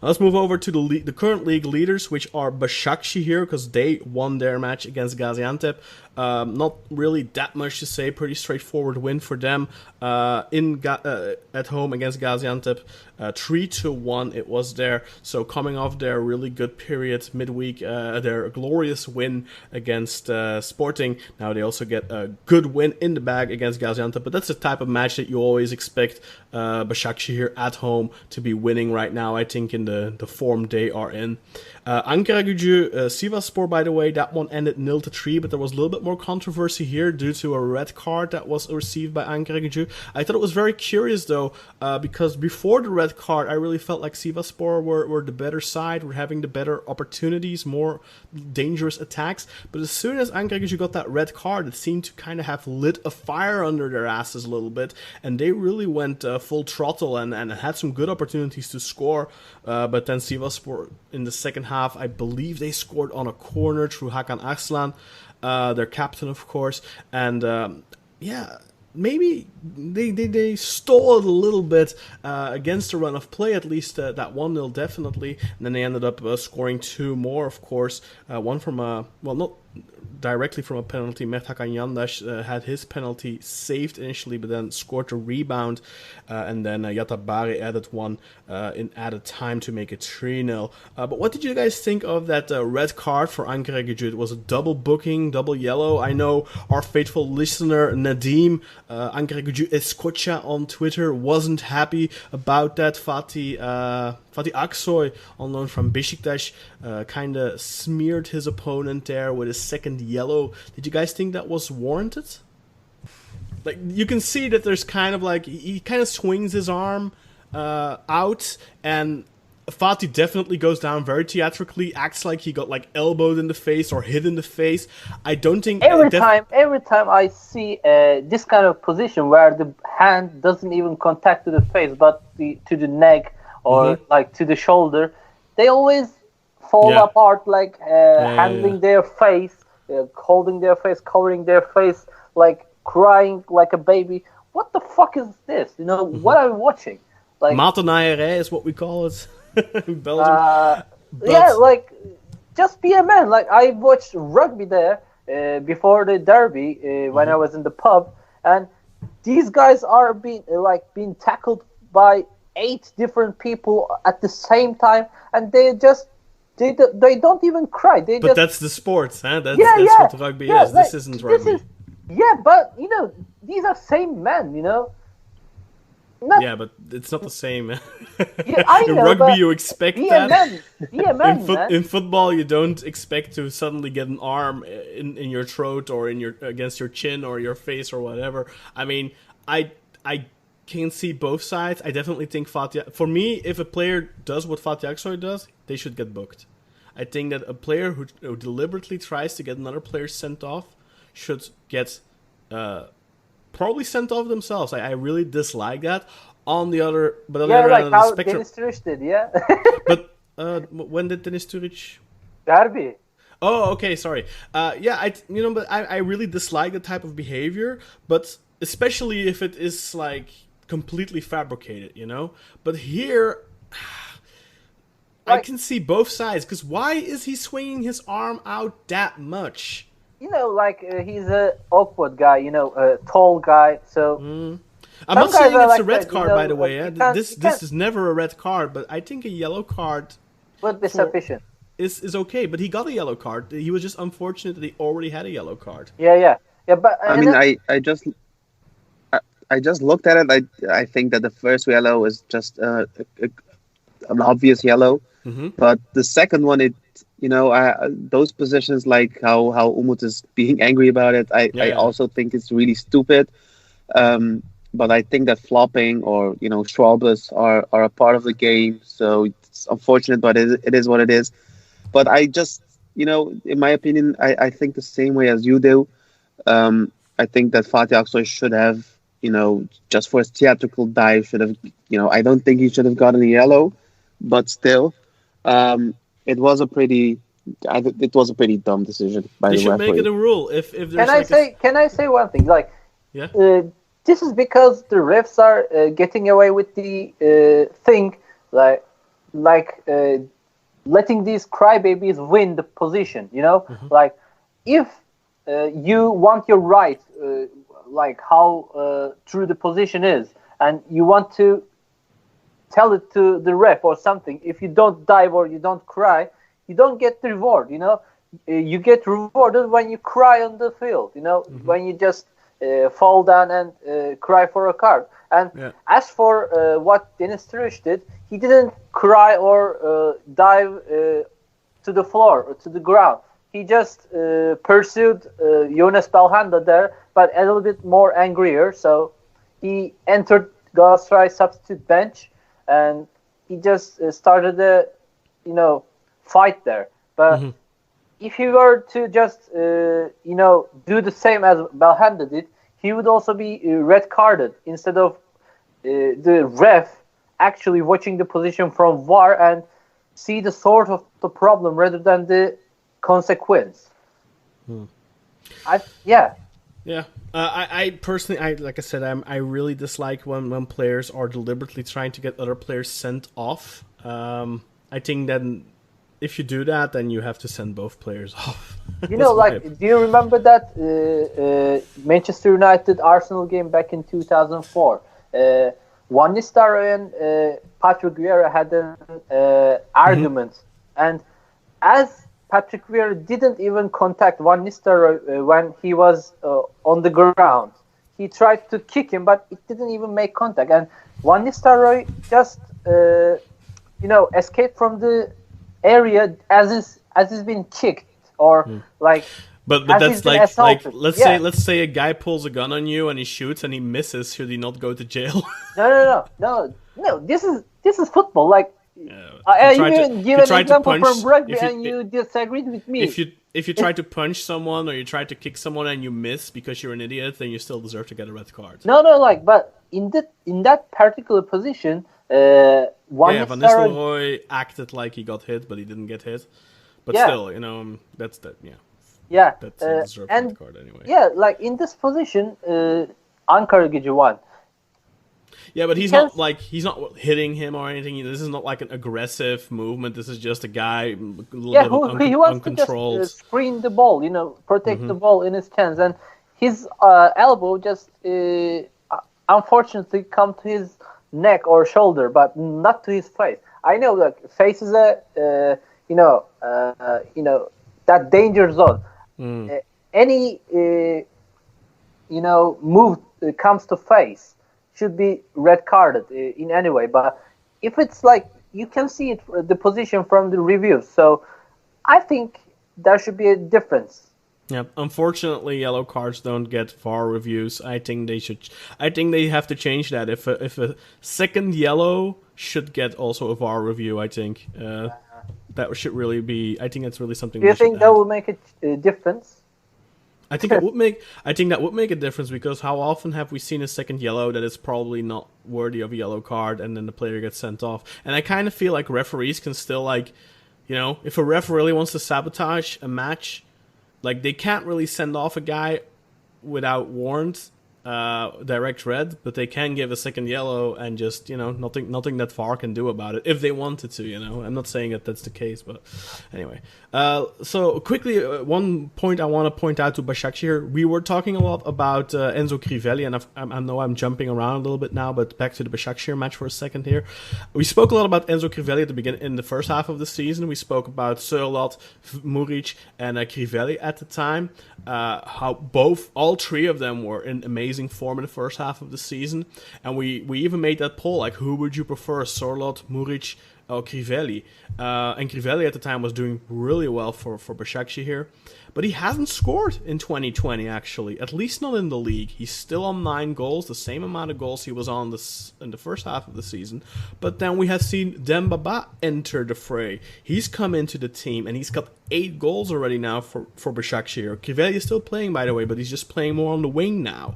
Let's move over to the current league leaders, which are Basaksehir, because they won their match against Gaziantep. Not really that much to say. Pretty straightforward win for them at home against Gaziantep. 3-1 it was there. So coming off their really good period midweek, their glorious win against Sporting. Now they also get a good win in the bag against Gaziantep. But that's the type of match that you always expect Basaksehir at home to be winning right now, I think, in the form they are in. Ankaragücü, Sivasspor, by the way, that one ended 0-3, but there was a little bit more controversy here due to a red card that was received by Ankaragücü. I thought it was very curious, though, because before the red card, I really felt like Sivasspor were the better side, were having the better opportunities, more dangerous attacks. But as soon as Ankaragücü got that red card, it seemed to kind of have lit a fire under their asses a little bit, and they really went full throttle and had some good opportunities to score. But then Sivasspor in the second half, I believe they scored on a corner through Hakan Arslan, their captain, of course, and maybe they stole it a little bit against the run of play, at least that 1-0 definitely, and then they ended up scoring 2 more, of course, one from not directly from a penalty. Mert Hakan Yandaş had his penalty saved initially, but then scored a rebound, and then Yatabari added one in added time to make it 3-0. But what did you guys think of that red card for Ankaragücü? It was a double booking, double yellow. I know our faithful listener Nadim, Ankaragücü Escocha on Twitter, wasn't happy about that. Fatih Aksoy, on loan from Beşiktaş, kind of smeared his opponent there with his second yellow. Did you guys think that was warranted? Like, you can see that there's kind of like, he kind of swings his arm out, and Fatih definitely goes down very theatrically, acts like he got like elbowed in the face or hit in the face. I don't think every time I see this kind of position where the hand doesn't even contact to the face, but to the neck or like to the shoulder, they always fall apart, like handling their face, holding their face, covering their face, like crying like a baby. What the fuck is this? You know, what are we watching? Like Matenaaierij is what we call it in Belgium. Like, just be a man. Like, I watched rugby there before the derby when I was in the pub, and these guys are being tackled by 8 different people at the same time, and they don't even cry. But that's the sport, huh? That's what rugby is. This isn't rugby. But you know, these are same men, you know. But it's not the same. I know, in rugby, you expect that. In football, you don't expect to suddenly get an arm in your throat or against your chin or your face or whatever. I mean, I can see both sides. I definitely think Fatih. For me, if a player does what Fatih Aksoy does, they should get booked. I think that a player who deliberately tries to get another player sent off should get probably sent off themselves. I really dislike that. On the other end of the spectrum, Deniz Türüç did, But when did Deniz Türüç? Derby. Oh, okay, sorry. But I really dislike that type of behavior. But especially if it is like completely fabricated, you know. But here, I can see both sides. Because why is he swinging his arm out that much? You know, like he's a awkward guy, you know, a tall guy. So I'm not saying it's a red that, card, you know, by the way. This is never a red card, but I think a yellow card would be sufficient. Is okay. But he got a yellow card. He was just unfortunate that he already had a yellow card. Yeah. But I mean, I just looked at it. I think that the first yellow is just an obvious yellow, but the second one, those positions, like how Umut is being angry about it, I also think it's really stupid. But I think that flopping or Schwalbes are a part of the game, so it's unfortunate, but it is what it is. But I just, in my opinion, I think the same way as you do. I think that Fatih Aksoy should have, just for his theatrical dive, should have, I don't think he should have gotten a yellow, but still, it was a pretty it was a pretty dumb decision by They the should referee. make it a rule. If there's Can I say one thing? Like, Yeah. This is because the refs are getting away with the thing, like letting these crybabies win the position. Like if you want your right, like how true the position is, and you want to tell it to the ref or something. If you don't dive or you don't cry, you don't get the reward. You get rewarded when you cry on the field. When you just fall down and cry for a card. And as for what Deniz Türüç did, he didn't cry or dive to the floor or to the ground. He just pursued Jonas Belhanda there, but a little bit more angrier. So he entered Galatasaray substitute bench, and he just started a fight there. But if he were to just do the same as Belhanda did, he would also be red carded instead of the ref actually watching the position from VAR and see the sort of the problem rather than the consequence. I personally, like I said, I really dislike when players are deliberately trying to get other players sent off. I think that if you do that, then you have to send both players off. Do you remember that Manchester United Arsenal game back in 2004? Van Nistelrooy and Patrick Vieira had an argument, and as Patrick Vieira didn't even contact Van Nistelrooy when he was on the ground, he tried to kick him, but it didn't even make contact, and Van Nistelrooy just escaped from the area as he's been kicked or like. But that's like let's say a guy pulls a gun on you and he shoots and he misses. Should he not go to jail? No. This is football. Like I give an example from rugby, and you disagreed with me. If you try to punch someone or you try to kick someone and you miss because you're an idiot, then you still deserve to get a red card. But in that particular position, Van Nistelrooy acted like he got hit, but he didn't get hit. But still, that's that. Yeah, that's a deserved red card anyway. Yeah, like in this position, Ankara Gücü won. Yeah, but he's not hitting him or anything. This is not like an aggressive movement. This is just a guy he wants to just screen the ball, protect the ball in his hands, and his elbow just unfortunately come to his neck or shoulder, but not to his face. I know that face is a that danger zone. Any move comes to face should be red carded in any way. But if it's like you can see it the position from the reviews, so I think there should be a difference. Yeah, unfortunately, yellow cards don't get VAR reviews. I think they have to change that. If a second yellow should get also a VAR review, I think that should really be. I think that's really something. Do you think that will make a difference? I think that would make a difference, because how often have we seen a second yellow that is probably not worthy of a yellow card, and then the player gets sent off? And I kind of feel like referees can still if a ref really wants to sabotage a match, like they can't really send off a guy without warrant, direct red, but they can give a second yellow and just nothing that VAR can do about it if they wanted to. I'm not saying that that's the case, but anyway. So quickly, one point I want to point out to Basaksehir. We were talking a lot about Enzo Crivelli, and I know I'm jumping around a little bit now, but back to the Basaksehir match for a second here. We spoke a lot about Enzo Crivelli at the beginning in the first half of the season. We spoke about Sørloth, Muric, and Crivelli at the time. How all three of them were in amazing form in the first half of the season, and we even made that poll, like, who would you prefer, Sørloth, Muric, or Crivelli? And Crivelli at the time was doing really well for Basaksehir, but he hasn't scored in 2020, actually, at least not in the league. He's still on 9 goals, the same amount of goals he was on in the first half of the season. But then we have seen Dembaba enter the fray. He's come into the team, and he's got 8 goals already now for Basaksehir. Crivelli is still playing, by the way, but he's just playing more on the wing now.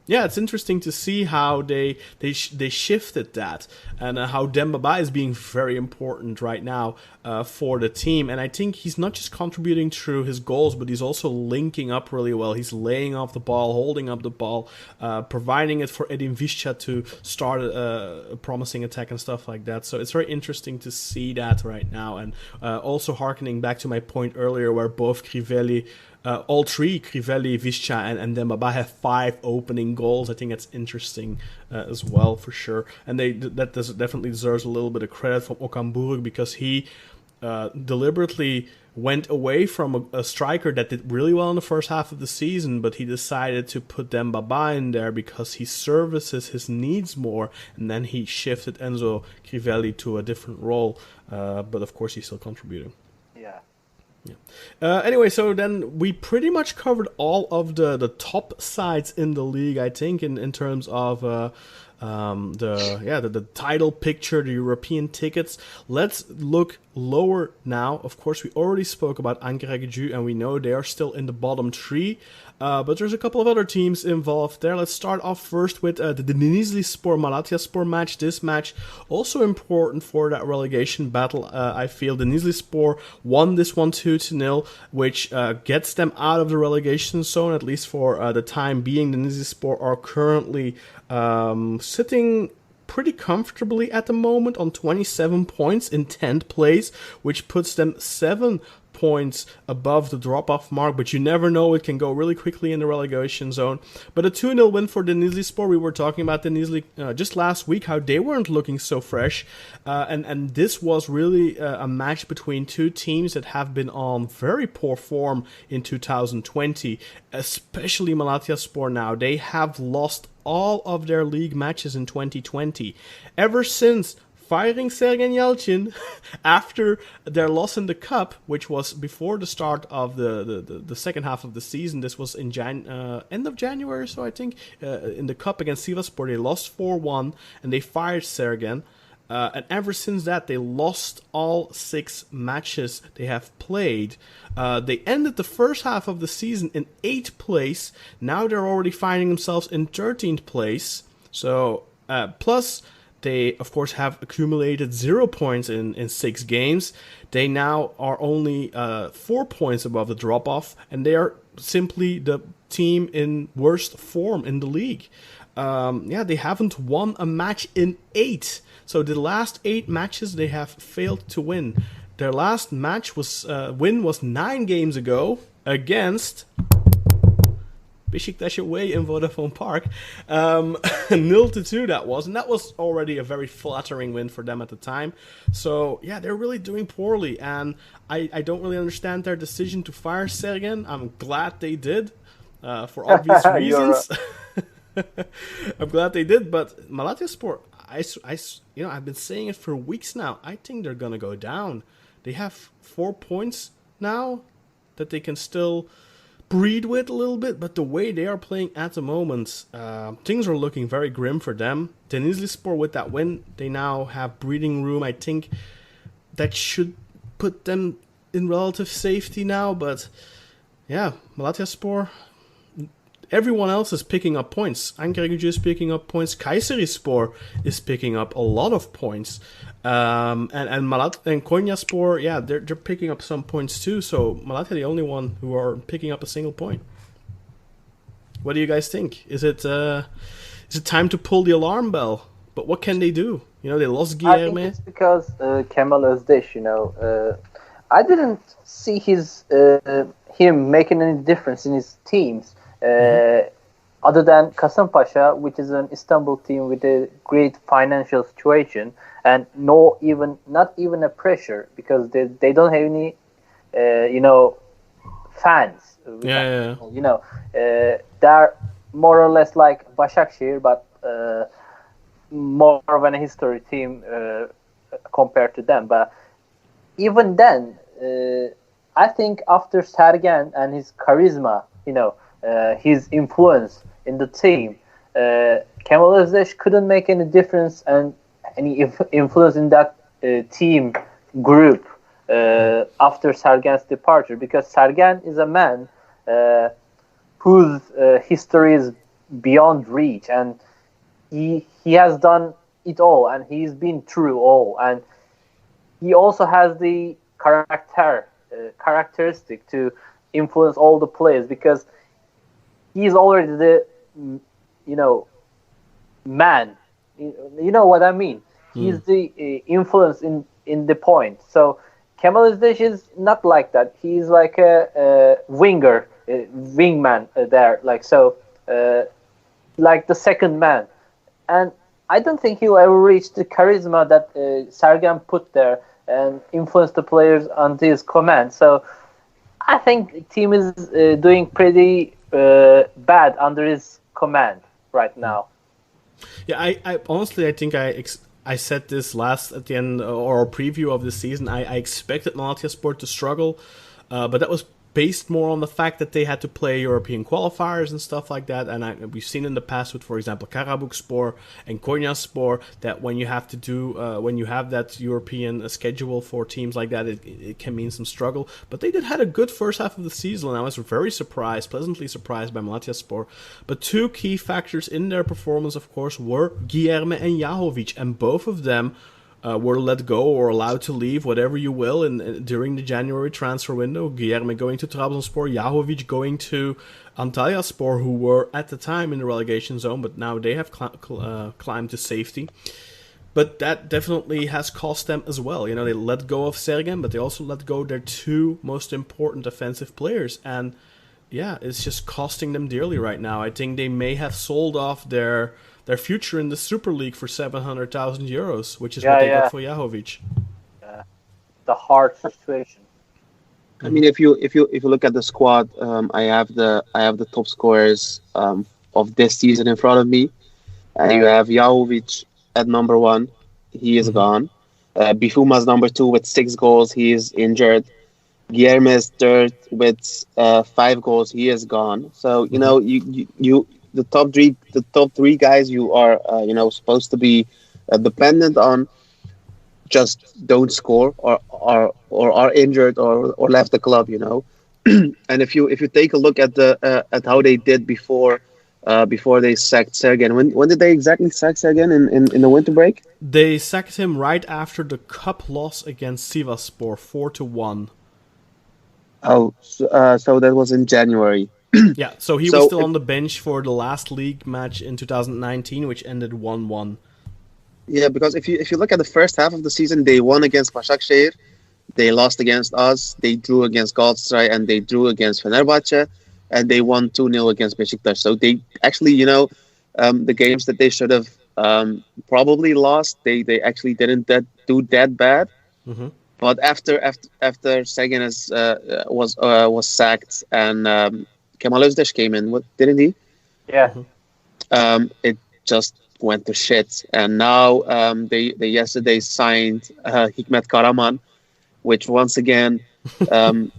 Yeah, it's interesting to see how they shifted that, and how Dembaba is being very important right now for the team. And I think he's not just contributing through his goals, but he's also linking up really well. He's laying off the ball, holding up the ball, providing it for Edin Visca to start a promising attack and stuff like that. So it's very interesting to see that right now. And also harkening back to my point earlier, where both Crivelli, all three, Crivelli, Visca, and Dembaba, have 5 opening goals. I think that's interesting as well, for sure. And that definitely deserves a little bit of credit from Okamburg, because he deliberately went away from a striker that did really well in the first half of the season, but he decided to put Dembaba in there because he services his needs more, and then he shifted Enzo Crivelli to a different role. But of course, he's still contributing. Anyway, so then we pretty much covered all of the top sides in the league, I think, in terms of the title picture, the European tickets. Let's look lower now. Of course, we already spoke about Ankaragücü, and we know they are still in the bottom 3. But there's a couple of other teams involved there. Let's start off first with the Denizlispor Malatyaspor match. This match also important for that relegation battle. I feel Denizlispor won this one 2-0, which gets them out of the relegation zone, at least for the time being. Denizlispor are currently sitting pretty comfortably at the moment on 27 points in 10th place, which puts them 7 points above the drop-off mark, but you never know, it can go really quickly in the relegation zone. But a 2-0 win for Denizlispor. We were talking about Denizli just last week, how they weren't looking so fresh, and this was really a match between two teams that have been on very poor form in 2020, especially Malatyaspor now. They have lost all of their league matches in 2020. Ever since firing Sergen Yalchin after their loss in the cup, which was before the start of the second half of the season. This was in end of January, so I think, in the cup against Sivasspor. They lost 4-1, and they fired Sergen. And ever since that, they lost all 6 matches they have played. They ended the first half of the season in 8th place. Now they're already finding themselves in 13th place. So, plus, they, of course, have accumulated 0 points in 6 games. They now are only 4 points above the drop-off, and they are simply the team in worst form in the league. They haven't won a match in 8. So the last 8 matches they have failed to win. Their last match win was 9 games ago against Beşiktaş away in Vodafone Park. 0-2 that was, and that was already a very flattering win for them at the time. So yeah, they're really doing poorly, and I don't really understand their decision to fire Sergen. I'm glad they did, for obvious reasons. I'm glad they did, but Malatyaspor, I've been saying it for weeks now. I think they're gonna go down. They have 4 points now that they can still breed with a little bit, but the way they are playing at the moment, things are looking very grim for them. Denizlispor, with that win, they now have breathing room. I think that should put them in relative safety now, but yeah, Malatyaspor, everyone else is picking up points. Ankaragücü is picking up points. Kayserispor is picking up a lot of points. And Konyaspor, yeah, they're picking up some points too. So Malatya, the only one who are picking up a single point. What do you guys think? Is it time to pull the alarm bell? But what can they do? They lost Guilherme. I think it's because Kemal Özdeş, I didn't see him making any difference in his teams. Other than Kasımpaşa, which is an Istanbul team with a great financial situation and not even a pressure, because they don't have any fans. They're more or less like Basaksehir, but more of an history team compared to them. But even then, I think after Sergen and his charisma, his influence in the team, Kemal Özdeş couldn't make any difference and any influence in that team group after Sergen's departure, because Sergen is a man whose history is beyond reach, and he has done it all, and he's been through all, and he also has the characteristic to influence all the players, because he's already the man. You know what I mean? He's the influence in the point. So Kemal Özdeş is not like that. He's like a winger, wingman there, like so, like the second man. And I don't think he'll ever reach the charisma that Sergen put there and influence the players under his command. So I think the team is doing pretty bad under his command right now. Yeah, I honestly, I think I said this last at the end or preview of the season. I expected Malatyaspor to struggle, but that was based more on the fact that they had to play European qualifiers and stuff like that. And we've seen in the past with, for example, Karabükspor and Konyaspor, that when you have to do when you have that European schedule for teams like that, it can mean some struggle. But they had a good first half of the season, and I was very surprised, pleasantly surprised by Malatyaspor. But two key factors in their performance, of course, were Guilherme and Jahovic, and both of them were let go or allowed to leave, whatever you will, during the January transfer window. Guilherme going to Trabzonspor, Jahovic going to Antalyaspor, who were at the time in the relegation zone, but now they have climbed to safety. But that definitely has cost them as well. You know, they let go of Sergen, but they also let go their two most important offensive players. And yeah, it's just costing them dearly right now. I think they may have sold off their future in the Super League for 700,000 euros, which is what they got for Jahovic. The hard situation. I mean, if you look at the squad, I have the top scorers of this season in front of me. You have Jahovic at number 1. He is gone. Bifuma's number 2 with 6 goals. He is injured. Guilherme is third with 5 goals. He is gone. So you know you the top three guys you are supposed to be dependent on just don't score or are injured or left the club, you know. And if you take a look at at how they did before they sacked Sergen, when did they exactly sack Sergen in the winter break? They sacked him right after the cup loss against Sivasspor 4-1. Oh, so that was in January. Yeah, so he was still on the bench for the last league match in 2019, which ended 1-1. Yeah, because if you look at the first half of the season, they won against Basaksehir, they lost against us, they drew against Galatasaray, and they drew against Fenerbahce, and they won 2-0 against Besiktas. So they actually, the games that they should have probably lost, they actually didn't do that bad. Mm-hmm. But after Sergen was sacked and Kemal Özdeş came in, didn't he? Yeah. It just went to shit, and now they yesterday signed Hikmet Karaman, which once again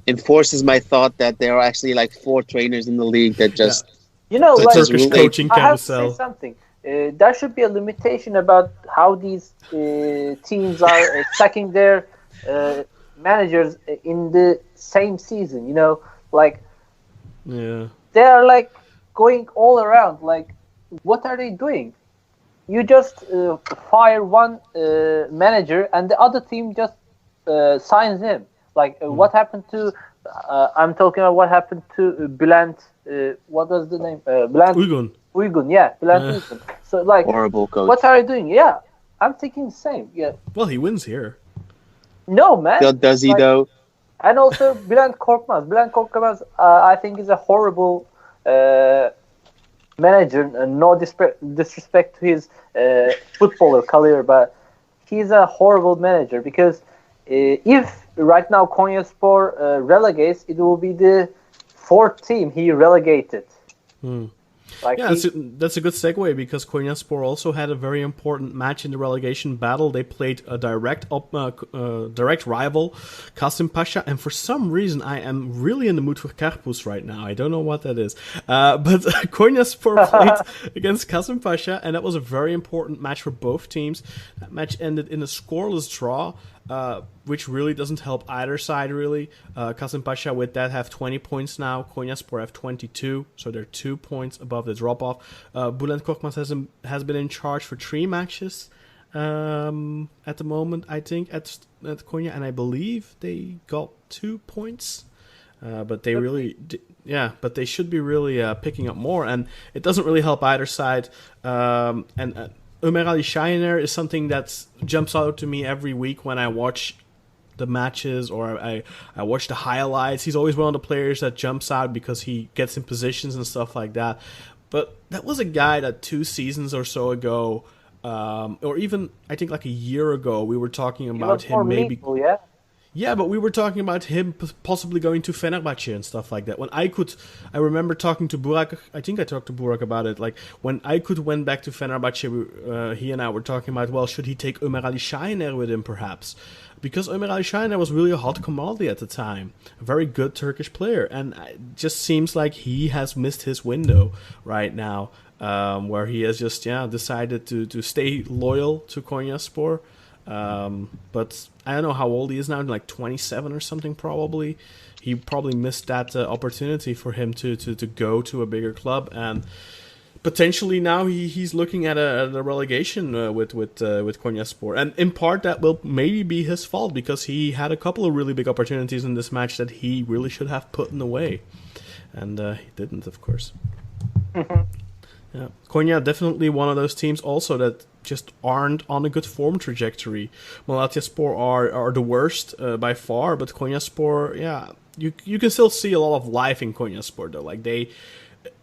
enforces my thought that there are actually like 4 trainers in the league that just like Turkish coaching carousel. I have to say something. There should be a limitation about how these teams are sacking their managers in the same season. You know, like. Yeah. They are like going all around. Like, what are they doing? You just fire one manager and the other team just signs him. Like, what happened to? I'm talking about what happened to Bülent. What was the name? Bülent Uygun. Yeah, Bülent Uygun. So like, horrible coach. What are you doing? Yeah, I'm thinking the same. Yeah. Well, he wins here. No, man. Does he though? And also Bülent Korkmaz. Bülent Korkmaz, I think, is a horrible manager. No disrespect to his footballer career, but he's a horrible manager because if right now Konyaspor relegates, it will be the 4th team he relegated. Like that's a good segue because Konyaspor also had a very important match in the relegation battle. They played a direct rival, Kasim Pasha, and for some reason I am really in the mood for Karpuz right now. I don't know what that is. But Konyaspor played against Kasim Pasha, and that was a very important match for both teams. That match ended in a scoreless draw. which really doesn't help either side, really. Kasımpaşa with that have 20 points now. Konyaspor have 22, so they're 2 points above the drop-off. Bülent Korkmaz has been in charge for 3 matches at the moment, I think, at Konya, and I believe they got 2 points. But they really, but they should be really picking up more, and it doesn't really help either side. And Ömer Ali Şahiner is something that jumps out to me every week when I watch the matches or I watch the highlights. He's always one of the players that jumps out because he gets in positions and stuff like that. But that was a guy that 2 seasons or so ago, or even I think like a year ago, we were talking about him maybe. Meaningful, yeah. Yeah, but we were talking about him possibly going to Fenerbahce and stuff like that. When I remember talking to Burak, I think I talked to Burak about it, like when Aykut went back to Fenerbahce, he and I were talking about, well, should he take Ömer Ali Şahiner with him perhaps? Because Ömer Ali Şahiner was really a hot commodity at the time, a very good Turkish player, and it just seems like he has missed his window right now, where he has just decided to stay loyal to Konyaspor. But I don't know how old he is now, like 27 or something probably. He probably missed that opportunity for him to go to a bigger club, and potentially now he's looking at a relegation with Konyaspor. And in part that will maybe be his fault, because he had a couple of really big opportunities in this match that he really should have put in the way. And he didn't, of course. Yeah, Konya definitely one of those teams also that just aren't on a good form trajectory. Malatyaspor are the worst by far, but Konyaspor, you can still see a lot of life in Konyaspor though. Like they,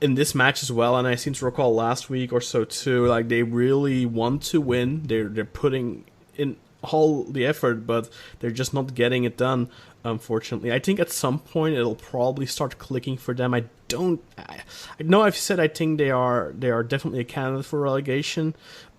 in this match as well, and I seem to recall last week or so too, like they really want to win. They're putting in all the effort, but they're just not getting it done, unfortunately. I think at some point it'll probably start clicking for them. I know I've said I think they are definitely a candidate for relegation,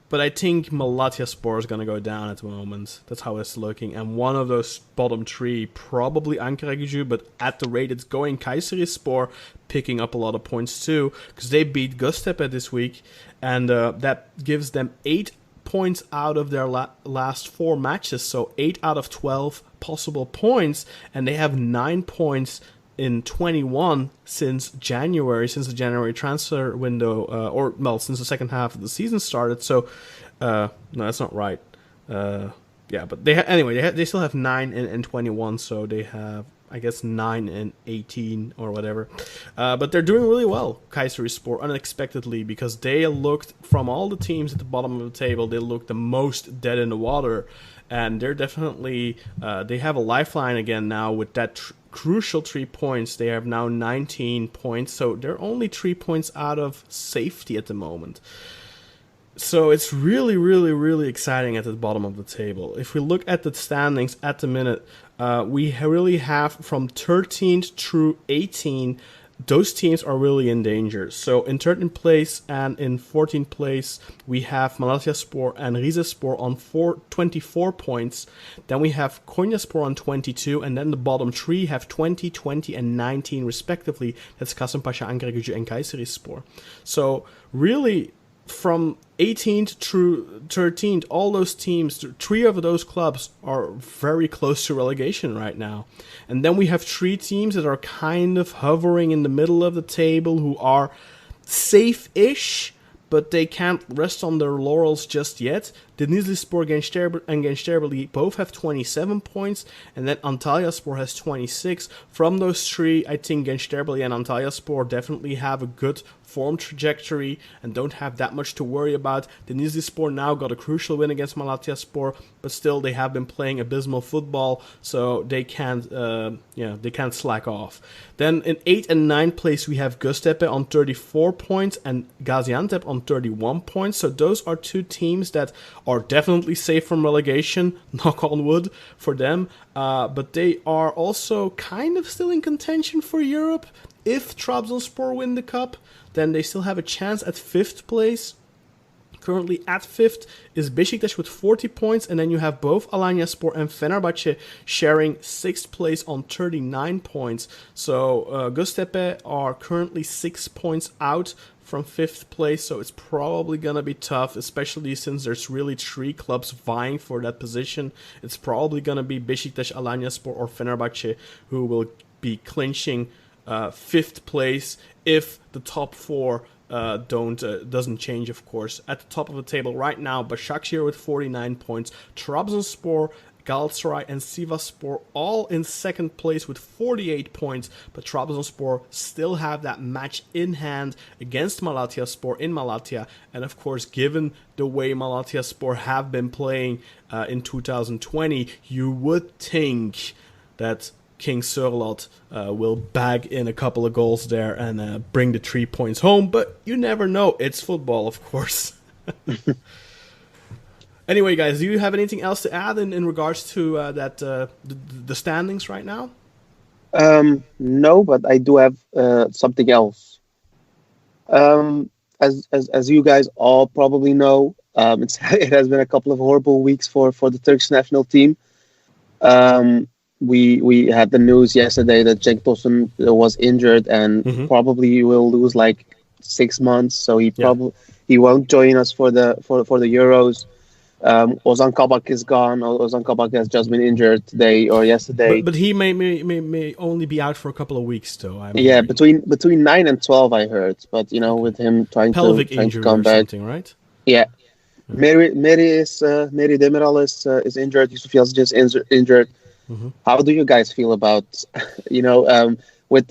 but I think Malatyaspor is going to go down at the moment. That's how it's looking. And one of those bottom 3, probably Ankaragücü, but at the rate it's going, Kayserispor picking up a lot of points too, because they beat Göztepe this week, and that gives them 8 points out of their last 4 matches, so 8 out of 12 possible points, and they have 9 points in 21 since the January transfer window, since the second half of the season started. So, no, that's not right. But they still have 9 in 21, so they have, I guess, 9 and 18 or whatever. But they're doing really well, Kayserispor, unexpectedly, because they looked, from all the teams at the bottom of the table, they looked the most dead in the water. And they're definitely, they have a lifeline again now with that crucial 3 points. They have now 19 points, so they're only 3 points out of safety at the moment. So it's really, really, really exciting at the bottom of the table. If we look at the standings at the minute, we really have from 13th through 18, those teams are really in danger. So in 13th place and in 14th place, we have Malatyaspor and Rizespor on 24 points. Then we have Konyaspor on 22, and then the bottom 3 have 20, 20, and 19 respectively. That's Kasımpaşa, Ankaragücü, and Kayserispor. So really, from 18th through 13th, all those teams, 3 of those clubs are very close to relegation right now. And then we have 3 teams that are kind of hovering in the middle of the table who are safe-ish, but they can't rest on their laurels just yet. Denizlispor and Gençlerbirliğ both have 27 points, and then Antalyaspor has 26. From those 3, I think Gençlerbirliğ and Antalyaspor definitely have a good form trajectory and don't have that much to worry about. Denizlispor now got a crucial win against Malatyaspor, but still they have been playing abysmal football, so they can't slack off. Then in 8th and 9th place we have Göztepe on 34 points and Gaziantep on 31 points. So those are 2 teams that are definitely safe from relegation, knock on wood for them, but they are also kind of still in contention for Europe. If Trabzonspor win the cup, then they still have a chance at 5th place. currently at 5th is Beşiktaş with 40 points, and then you have both Alanyaspor and Fenerbahçe sharing 6th place on 39 points. So Göztepe are currently 6 points out from 5th place, so it's probably gonna be tough, especially since there's really 3 clubs vying for that position. It's probably gonna be Beşiktaş, Alanyaspor, or Fenerbahçe who will be clinching 5th place if the top 4 doesn't change, of course. At the top of the table right now, Basaksehir with 49 points, Trabzonspor, Galatasaray and Sivasspor all in 2nd place with 48 points, but Trabzonspor still have that match in hand against Malatyaspor in Malatya, and of course, given the way Malatyaspor have been playing in 2020, you would think that King Sørloth will bag in a couple of goals there and bring the 3 points home, but you never know. It's football, of course. Anyway, guys, do you have anything else to add in regards to the standings right now? No, but I do have something else. As you guys all probably know, it has been a couple of horrible weeks for the Turkish national team. We had the news yesterday that Cenk Tosun was injured and probably will lose like 6 months. So he won't join us for the Euros. Ozan Kabak is gone. Ozan Kabak has just been injured today or yesterday. But he may only be out for a couple of weeks, though. Between 9 and 12, I heard. But with him trying to come back, right? Yeah. Mary Demiral is injured. Yusuf Yazıcı is injured. How do you guys feel about with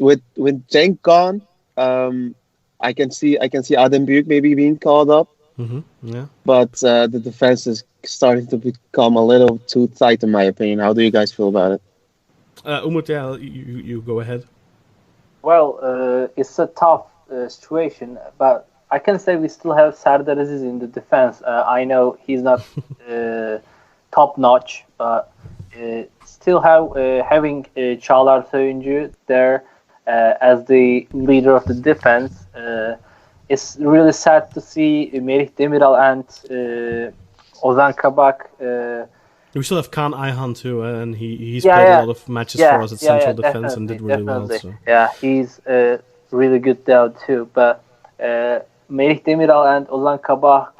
Cenk gone? I can see Adem Büyük maybe being called up. Yeah. But the defense is starting to become a little too tight, in my opinion. How do you guys feel about it? Umut, you go ahead. Well, it's a tough situation, but I can say we still have Serdar Aziz in the defense. I know he's not top notch, but still having Çağlar Söyüncü there as the leader of the defense. It's really sad to see Merih Demiral and Ozan Kabak. We still have Kaan Ayhan too, and he's played a lot of matches for us at central defense and did really well. So. Yeah, he's really good there too. But Merih Demiral and Ozan Kabak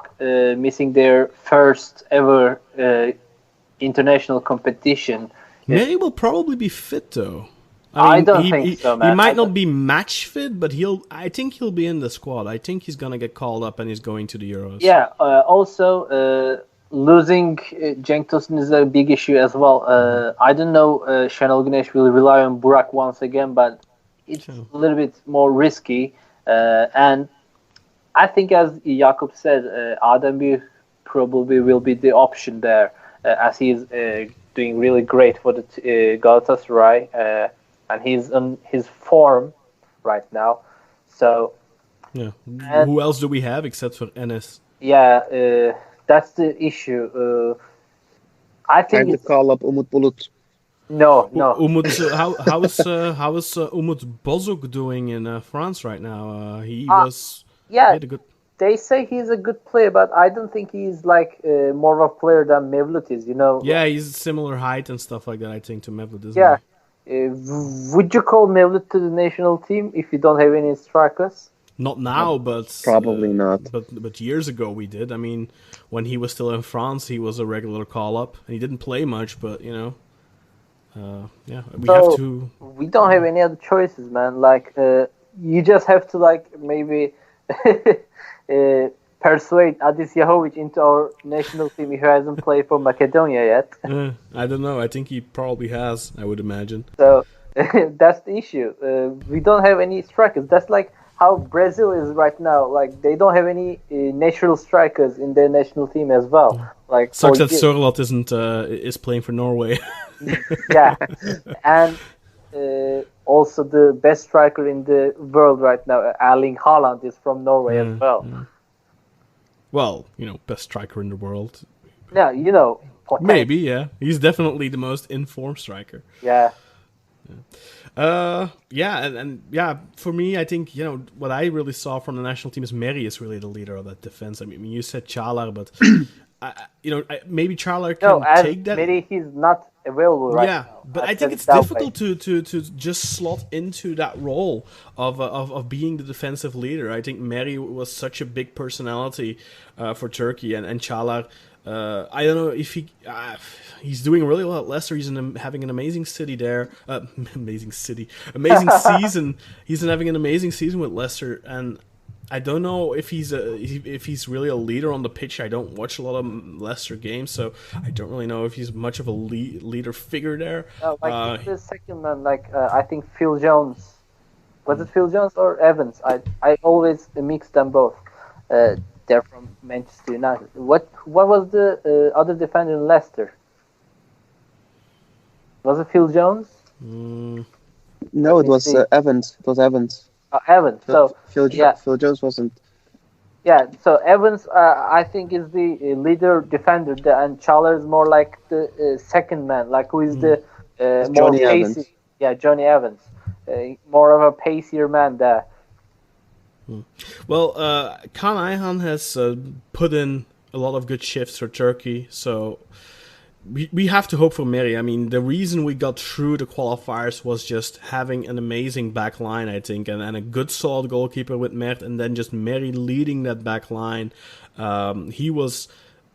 missing their first ever international competition. Merih will probably be fit though. I don't think so, man. He might not be match fit, but I think he'll be in the squad. I think he's gonna get called up and he's going to the Euros. Yeah. Also, losing Cenk Tosun is a big issue as well. I don't know. Şenol Güneş will rely on Burak once again, but it's a little bit more risky. And I think, as Jakub said, Adem Büyük probably will be the option there, as he's doing really great for the Galatasaray. And he's on his form right now. So yeah, who else do we have except for Enes? Yeah, that's the issue. I think time to call up Umut Bulut. No. Umut, how is Umut Bozok doing in France right now? He had a good. They say he's a good player, but I don't think he's like more of a player than Mevlut is. Yeah, he's similar height and stuff like that. I think to Mevlut, isn't he? Would you call Mevlut to the national team if you don't have any strikers? Not now, but probably not. But years ago we did. I mean, when he was still in France, he was a regular call-up, and he didn't play much. But we have to. We don't have any other choices, man. Like you just have to maybe persuade Adis Yahovic into our national team who hasn't played for Macedonia yet. I don't know. I think he probably has, I would imagine. So that's the issue. We don't have any strikers. That's like how Brazil is right now. Like they don't have any natural strikers in their national team as well. Like sucks that Sørloth is playing for Norway. Yeah, and also the best striker in the world right now, Erling Haaland, is from Norway as well. Yeah. Well, best striker in the world. Yeah, maybe, yeah. He's definitely the most informed striker. Yeah. And for me, I think, what I really saw from the national team is Meri is really the leader of that defense. I mean, you said Çağlar, but maybe Çağlar can take that. Maybe he's not available right now. But I think it's difficult to just slot into that role of being the defensive leader. I think Meri was such a big personality for Turkey, and Çağlar. I don't know if he's doing really well at Leicester. He's having an amazing season. He's having an amazing season with Leicester, and I don't know if he's really a leader on the pitch. I don't watch a lot of Leicester games, so I don't really know if he's much of a leader figure there. The second man, I think Phil Jones. Was it Phil Jones or Evans? I always mix them both. They're from Manchester United. What was the other defender in Leicester? Was it Phil Jones? No, it was Evans. It was Evans. Evans. Phil Jones wasn't. Yeah, so Evans, I think, is the leader defender, and Çağlar is more like the second man, who is the more Johnny pacey. Evans. Yeah, Johnny Evans, more of a pacier man there. Well, Kaan Ayhan has put in a lot of good shifts for Turkey, so we have to hope for Meri. I mean, the reason we got through the qualifiers was just having an amazing back line, I think, and a good solid goalkeeper with Mert, and then just Meri leading that back line. He was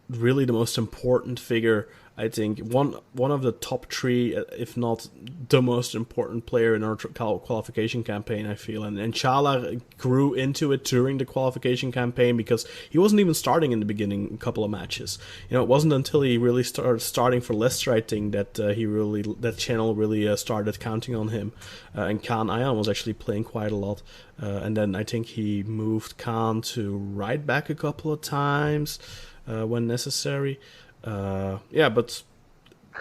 really the most important figure, I think, one of the top three, if not the most important player in our qualification campaign, I feel. And Çağlar grew into it during the qualification campaign because he wasn't even starting in the beginning, a couple of matches. It wasn't until he really started starting for Leicester, I think, that that channel really started counting on him. And Kaan Ayhan was actually playing quite a lot. And then I think he moved Kaan to right back a couple of times when necessary. But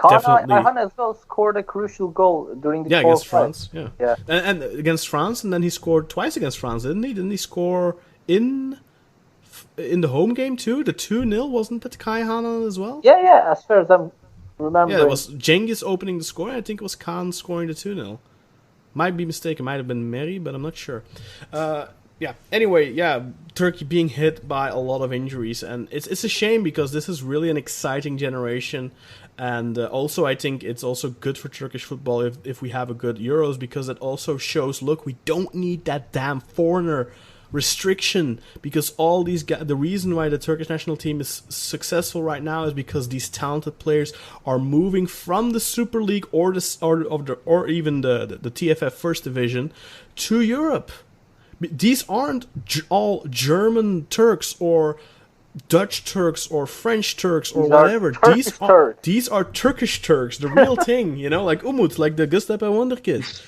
definitely Ayhan as well scored a crucial goal during the against France. Yeah. And against France, and then he scored twice against France, didn't he? Didn't he score in the home game too? The 2-0, wasn't that Kai Hanan as well? Yeah. As far as I'm remembering. Yeah, it was Cengiz opening the score. I think it was Kaan scoring the 2-0. Might be mistaken. Might have been Meri, but I'm not sure. Anyway, Turkey being hit by a lot of injuries, and it's a shame because this is really an exciting generation, and also I think it's also good for Turkish football if we have a good Euros, because it also shows, look, we don't need that damn foreigner restriction, because all these guys, the reason why the Turkish national team is successful right now is because these talented players are moving from the Super League or even the TFF First Division to Europe. These aren't all German Turks or Dutch Turks or French Turks or whatever. These are Turkish Turks, the real thing, like Umut, like the Gustav Wonderkid.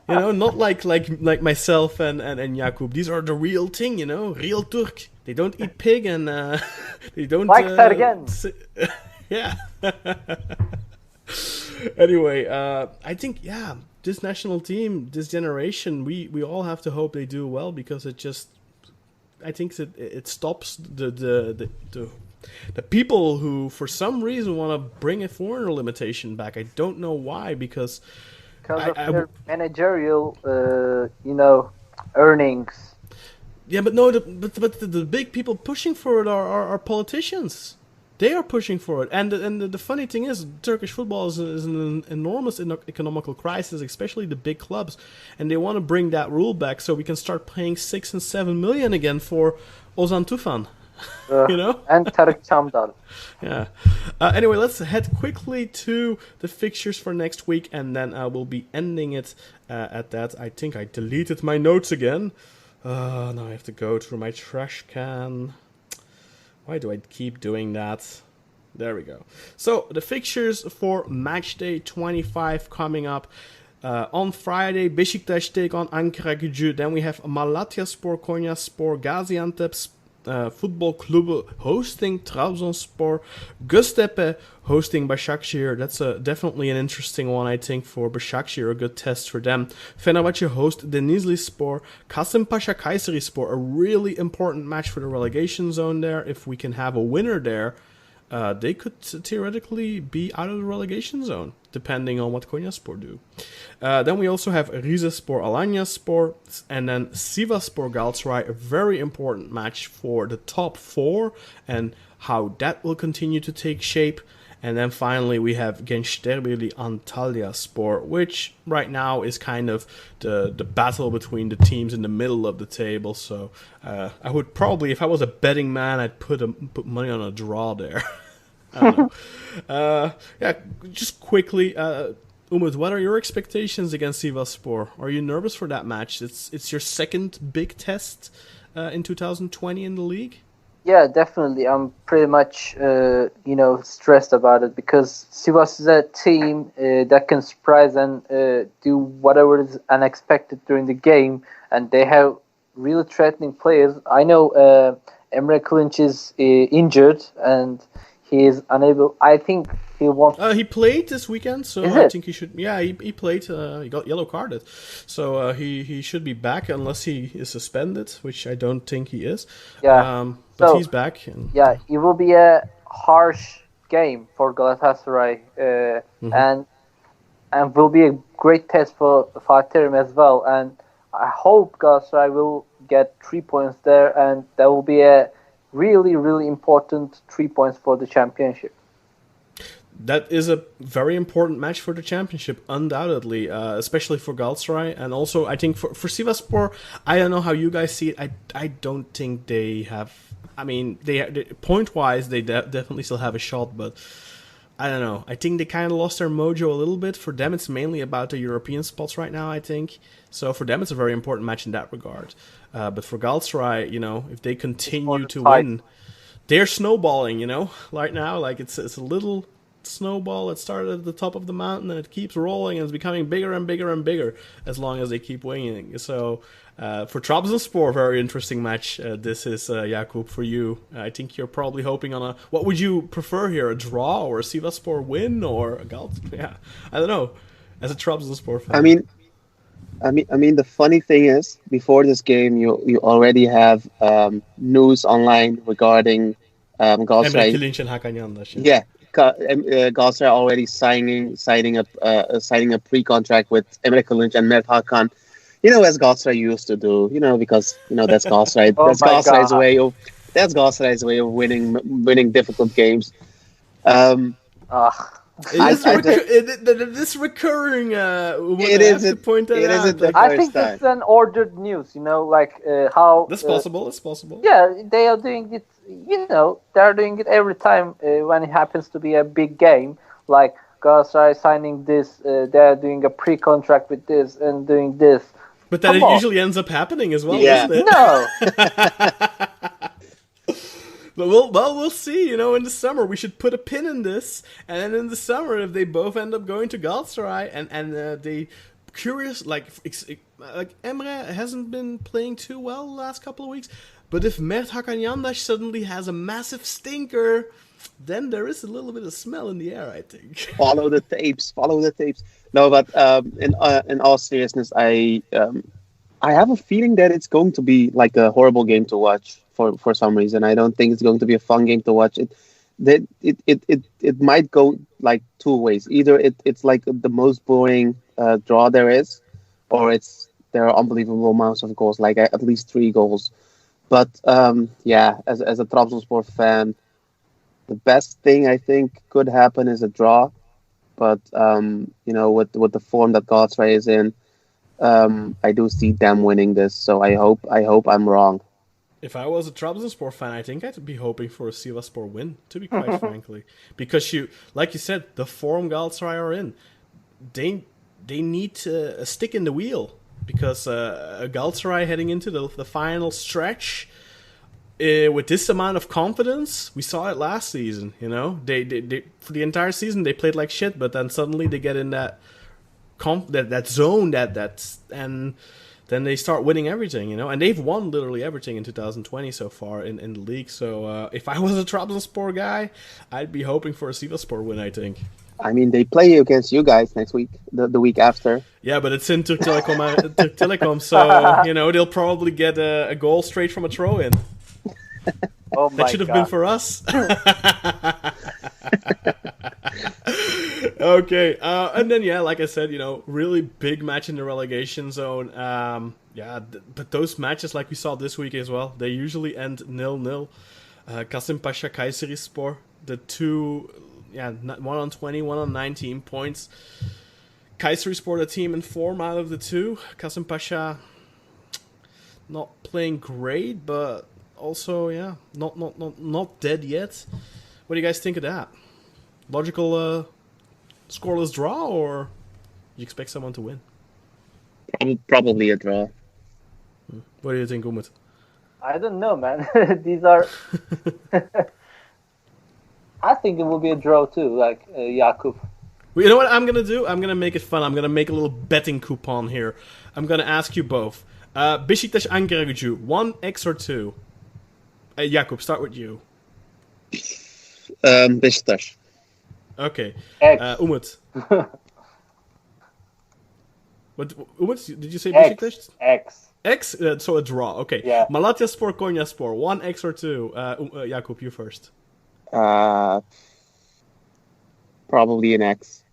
Not like myself and Jakub. These are the real thing, real Turk. They don't eat pig and they don't like that again. Yeah. Anyway, I think this national team, this generation, we all have to hope they do well, because I think it stops the people who for some reason want to bring a foreigner limitation back. I don't know why, because of their managerial earnings. Yeah, but no, but the big people pushing for it are politicians. They are pushing for it, and the funny thing is, Turkish football is an enormous economical crisis, especially the big clubs, and they want to bring that rule back so we can start paying 6 and 7 million again for Ozan Tufan, and Tarık Çamdal. Yeah. Anyway, let's head quickly to the fixtures for next week, and then we'll be ending it at that. I think I deleted my notes again. Now I have to go through my trash can. Why do I keep doing that? There we go. So, the fixtures for matchday 25 coming up. On Friday, Beşiktaş take on Ankaragücü. Then we have Malatyaspor, Konyaspor, Gaziantep Football Club hosting Trabzonspor, Göztepe hosting Basaksehir. That's definitely an interesting one, I think, for Basaksehir, a good test for them. Fenerbahçe host Denizlispor, Kasımpaşa Kayserispor, a really important match for the relegation zone there. If we can have a winner there, they could theoretically be out of the relegation zone, depending on what Konyaspor do. Then we also have Rizespor Alanyaspor, and then Sivasspor Galatasaray, a very important match for the top four, and how that will continue to take shape. And then finally we have Gençlerbirliği Antalyaspor, which right now is kind of the battle between the teams in the middle of the table. So I would probably, if I was a betting man, I'd put money on a draw there. I don't know. Just quickly, Umut, what are your expectations against Sivasspor? Are you nervous for that match? It's your second big test in 2020 in the league? Yeah, definitely. I'm pretty much, stressed about it because Sivas is a team that can surprise and do whatever is unexpected during the game, and they have really threatening players. I know Emre Kılınç is injured and he is unable. I think he won't. He played this weekend, so I think he should. Yeah, he played. He got yellow carded, so he should be back unless he is suspended, which I don't think he is. Yeah. But he's back. Yeah, it will be a harsh game for Galatasaray, and will be a great test for Fatih Terim as well. And I hope Galatasaray will get 3 points there, and that will be a really, really important 3 points for the championship. That is a very important match for the championship, undoubtedly, especially for Galatasaray. And also, I think for Sivasspor, I don't know how you guys see it. I don't think they have... I mean, they point-wise, they definitely still have a shot, but I don't know. I think they kind of lost their mojo a little bit. For them, it's mainly about the European spots right now, I think. So for them, it's a very important match in that regard. But for Galatasaray, if they continue to win, they're snowballing, right now. Like, it's a little snowball that started at the top of the mountain and it keeps rolling and it's becoming bigger and bigger and bigger as long as they keep winning. So for Trabzonspor, very interesting match. This is Jakub, for you. I think you're probably hoping on what would you prefer here, a draw or a Sivasspor win or a Galatasaray? Yeah, I don't know. As a Trabzonspor fan, I mean, the funny thing is, before this game, you already have news online regarding Galatasaray. Emre Kılınç and Hakan Yandaş. Yeah. Galatasaray already signing a pre-contract with Emre Kılınç and Mert Hakan. As Galatasaray used to do. Because that's Galatasaray. That's Galatasaray's way of winning difficult games. It is recurring. It is. To point that out. I think it's an ordered news. How that's possible. It's possible. Yeah, they are doing it. They're doing it every time when it happens to be a big game. Like Galatasaray signing this, they're doing a pre-contract with this and doing this. But then it usually ends up happening as well, yeah. doesn't it? No. But we'll see. In the summer we should put a pin in this, and then in the summer, if they both end up going to Galatasaray, and they curious like Emre hasn't been playing too well the last couple of weeks, but if Mert Hakan Yandaş suddenly has a massive stinker, then there is a little bit of smell in the air, I think. Follow the tapes. No, but in all seriousness, I have a feeling that it's going to be like a horrible game to watch for some reason. I don't think it's going to be a fun game to watch. It might go like two ways. Either it's like the most boring draw there is, or there are unbelievable amounts of goals, like at least 3 goals. But as a Trabzonspor fan, the best thing I think could happen is a draw. But with the form that Galatasaray is in, I do see them winning this. So I hope I'm wrong. If I was a Trabzonspor fan, I think I'd be hoping for a Sivasspor win, to be quite frankly, because like you said, the form Galatasaray are in, they need a stick in the wheel, because Galatasaray heading into the final stretch with this amount of confidence, we saw it last season. They for the entire season they played like shit, but then suddenly they get in that zone and then they start winning everything, and they've won literally everything in 2020 so far in the league. So if I was a Trabzonspor guy, I'd be hoping for a Sivasspor win, I think. I mean, they play against you guys next week, the week after. Yeah, but it's in Turk Telecom, so they'll probably get a goal straight from a throw-in. Oh my That should have been for us. Okay, and then like I said, really big match in the relegation zone. But those matches, like we saw this week as well, they usually end 0-0. Kasımpaşa Kayserispor, the two, one on 20, one on 19 points. Kayserispor, the team in form out of the two. Kasımpaşa not playing great, but also not dead yet. What do you guys think of that? Logical scoreless draw, or you expect someone to win? Probably a draw. What do you think, Umut? I don't know, man. These are. I think it will be a draw too, like Jakub. Well, you know what I'm gonna do? I'm gonna make it fun. I'm gonna make a little betting coupon here. I'm gonna ask you both. Beşiktaş Ankaragücü, 1x or 2? Jakub, start with you. Beşiktaş. Okay. X. Umut. What? Umut? Did you say X. Beşiktaş? X. X? So a draw. Okay. Yeah. Malatyaspor, Konyaspor, 1x or 2? Jakub, you first. Probably an X.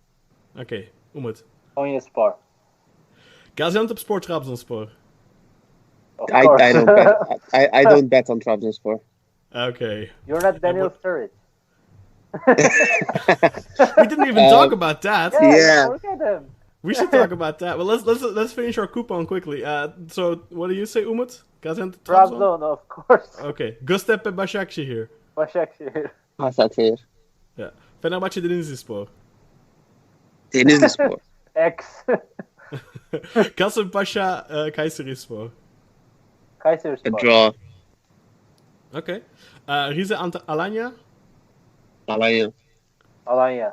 Okay. Umut. Konyaspor. Gaziantepspor, Trabzonspor. Of course. I don't bet. I don't bet on Trabzonspor. Okay. You're not Daniel Sturridge. We didn't even talk about that. Yeah. Forget him. We should talk about that. Well, let's finish our coupon quickly. So what do you say, Umut? Gaziantep, Trabzon? Trabzon, of course. Okay. Göztepe, Basaksehir. Basaksehir. Basaksehir. Yeah. Fenerbahçe, Denizlispor. Denizlispor. X. Kasımpaşa, Kayserispor. A Kayserispor. draw. Okay. Rize, Alanya. Alanya. Alanya.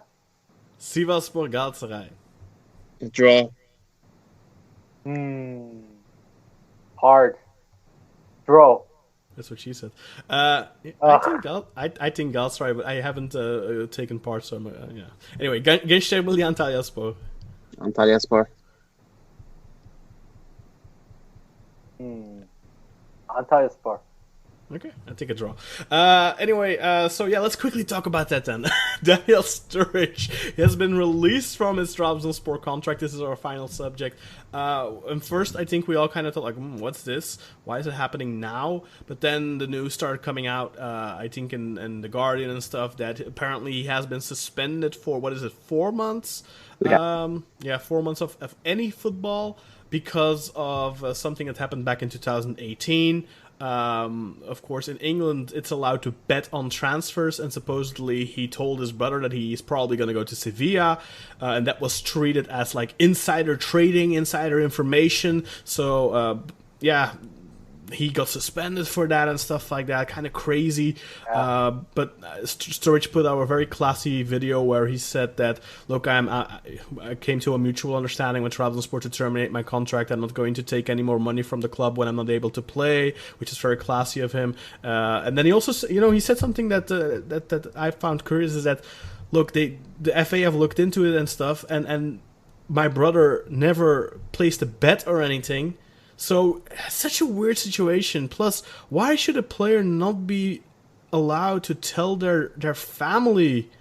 Sivasspor, Galatasaray. A draw. Hard. Draw. That's what she said. I think Galatasaray, but I haven't taken part, so yeah. Anyway, Gençlerbirliği, Antalyaspor. Antalyaspor. Antalyaspor. Okay, I take a draw. Anyway, so let's quickly talk about that then. Daniel Sturridge has been released from his Trabzonspor contract. This is our final subject. And first, I think we all kind of thought, like, what's this? Why is it happening now? But then the news started coming out, I think in The Guardian and stuff, that apparently he has been suspended for, 4 months? Yeah. 4 months of any football because of something that happened back in 2018. Of course, in England, it's allowed to bet on transfers, and supposedly he told his brother that he's probably going to go to Sevilla, and that was treated as like insider trading, insider information. So, he got suspended for that and stuff like that. Kind of crazy. But Sturridge put out a very classy video where he said that, look, I came to a mutual understanding with Trabzonspor to terminate my contract. I'm not going to take any more money from the club when I'm not able to play, which is very classy of him. And then he also, he said something that I found curious, is that, look, the FA have looked into it and stuff, and my brother never placed a bet or anything. So, such a weird situation. Plus, why should a player not be allowed to tell their family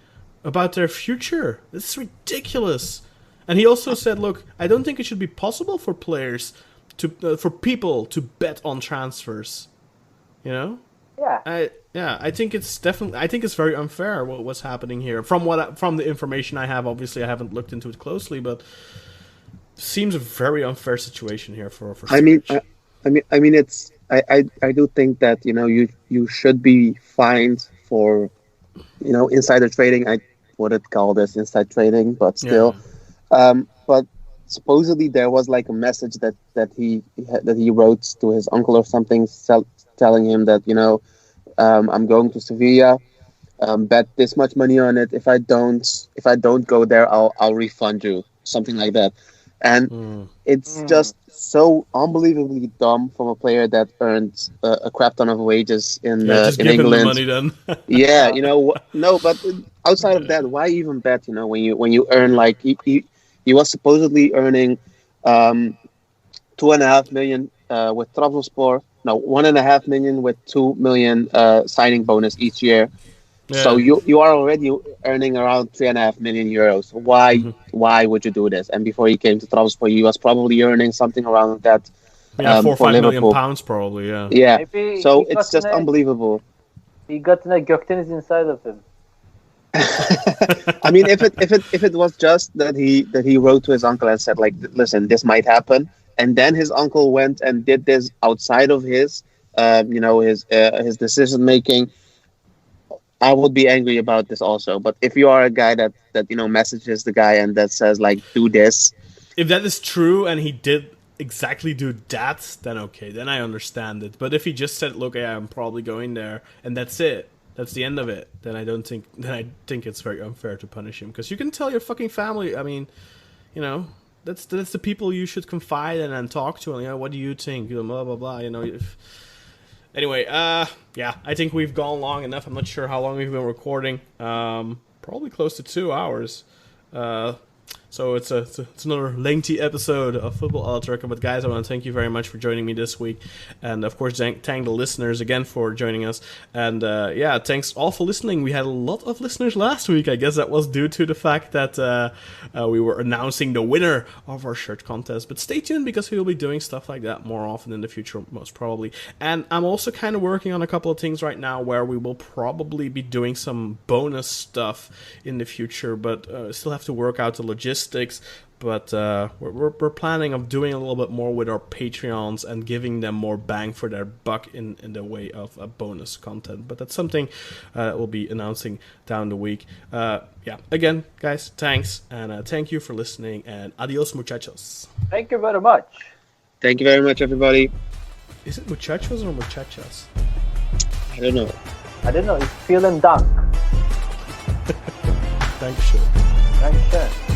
about their future? This is ridiculous. And he also said, look, I don't think it should be possible for players for people to bet on transfers. Yeah. I think it's very unfair what's happening here. From the information I have, obviously I haven't looked into it closely, but seems a very unfair situation here for I mean, it's. I do think that you should be fined for insider trading. I wouldn't call this inside trading, but still. Yeah. But supposedly there was like a message that he wrote to his uncle or something, telling him that I'm going to Sevilla. Bet this much money on it. If I don't go there, I'll refund you. Something like that. And it's just so unbelievably dumb from a player that earned a crap ton of wages in just in give England. Him the money then. Yeah, no, but outside of that, why even bet? When you earn like he was supposedly earning 2.5 million with Trabzonspor. No, 1.5 million with 2 million signing bonus each year. So you are already earning around 3.5 million euros. Why would you do this? And before he came to Trabzonspor, he was probably earning something around that. Yeah, 4 or for 5 million Liverpool. pounds probably. Yeah. Yeah. Maybe So he it's got just in a- unbelievable. He got in a Gökdeniz inside of him. I mean, if it was just that he wrote to his uncle and said like, listen, this might happen, and then his uncle went and did this outside of his, his decision making, I would be angry about this also. But if you are a guy that messages the guy and that says like, do this, If that is true and he did exactly do that, then okay, then I understand it. But if he just said, look, yeah, I'm probably going there, and that's it, that's the end of it, then I think it's very unfair to punish him, because you can tell your fucking family. I mean, that's the people you should confide in and talk to, and what do you think? Blah blah blah. Anyway, yeah, I think we've gone long enough. I'm not sure how long we've been recording. Probably close to 2 hours. So it's another lengthy episode of Football a la Turca. But guys, I want to thank you very much for joining me this week, and of course thank the listeners again for joining us. And yeah, thanks all for listening. We had a lot of listeners last week. I guess that was due to the fact that we were announcing the winner of our shirt contest. But stay tuned, because we will be doing stuff like that more often in the future, most probably. And I'm also kind of working on a couple of things right now where we will probably be doing some bonus stuff in the future, but still have to work out the logistics. But we're planning of doing a little bit more with our Patreons and giving them more bang for their buck in the way of a bonus content. But that's something we'll be announcing down the week. Yeah, again, guys, thanks, and thank you for listening, and adios, muchachos. Thank you very much. thank you very much, everybody. Is it muchachos or muchachas? I don't know. I don't know. It's vielen Dank. Dankeschön. Dankeschön.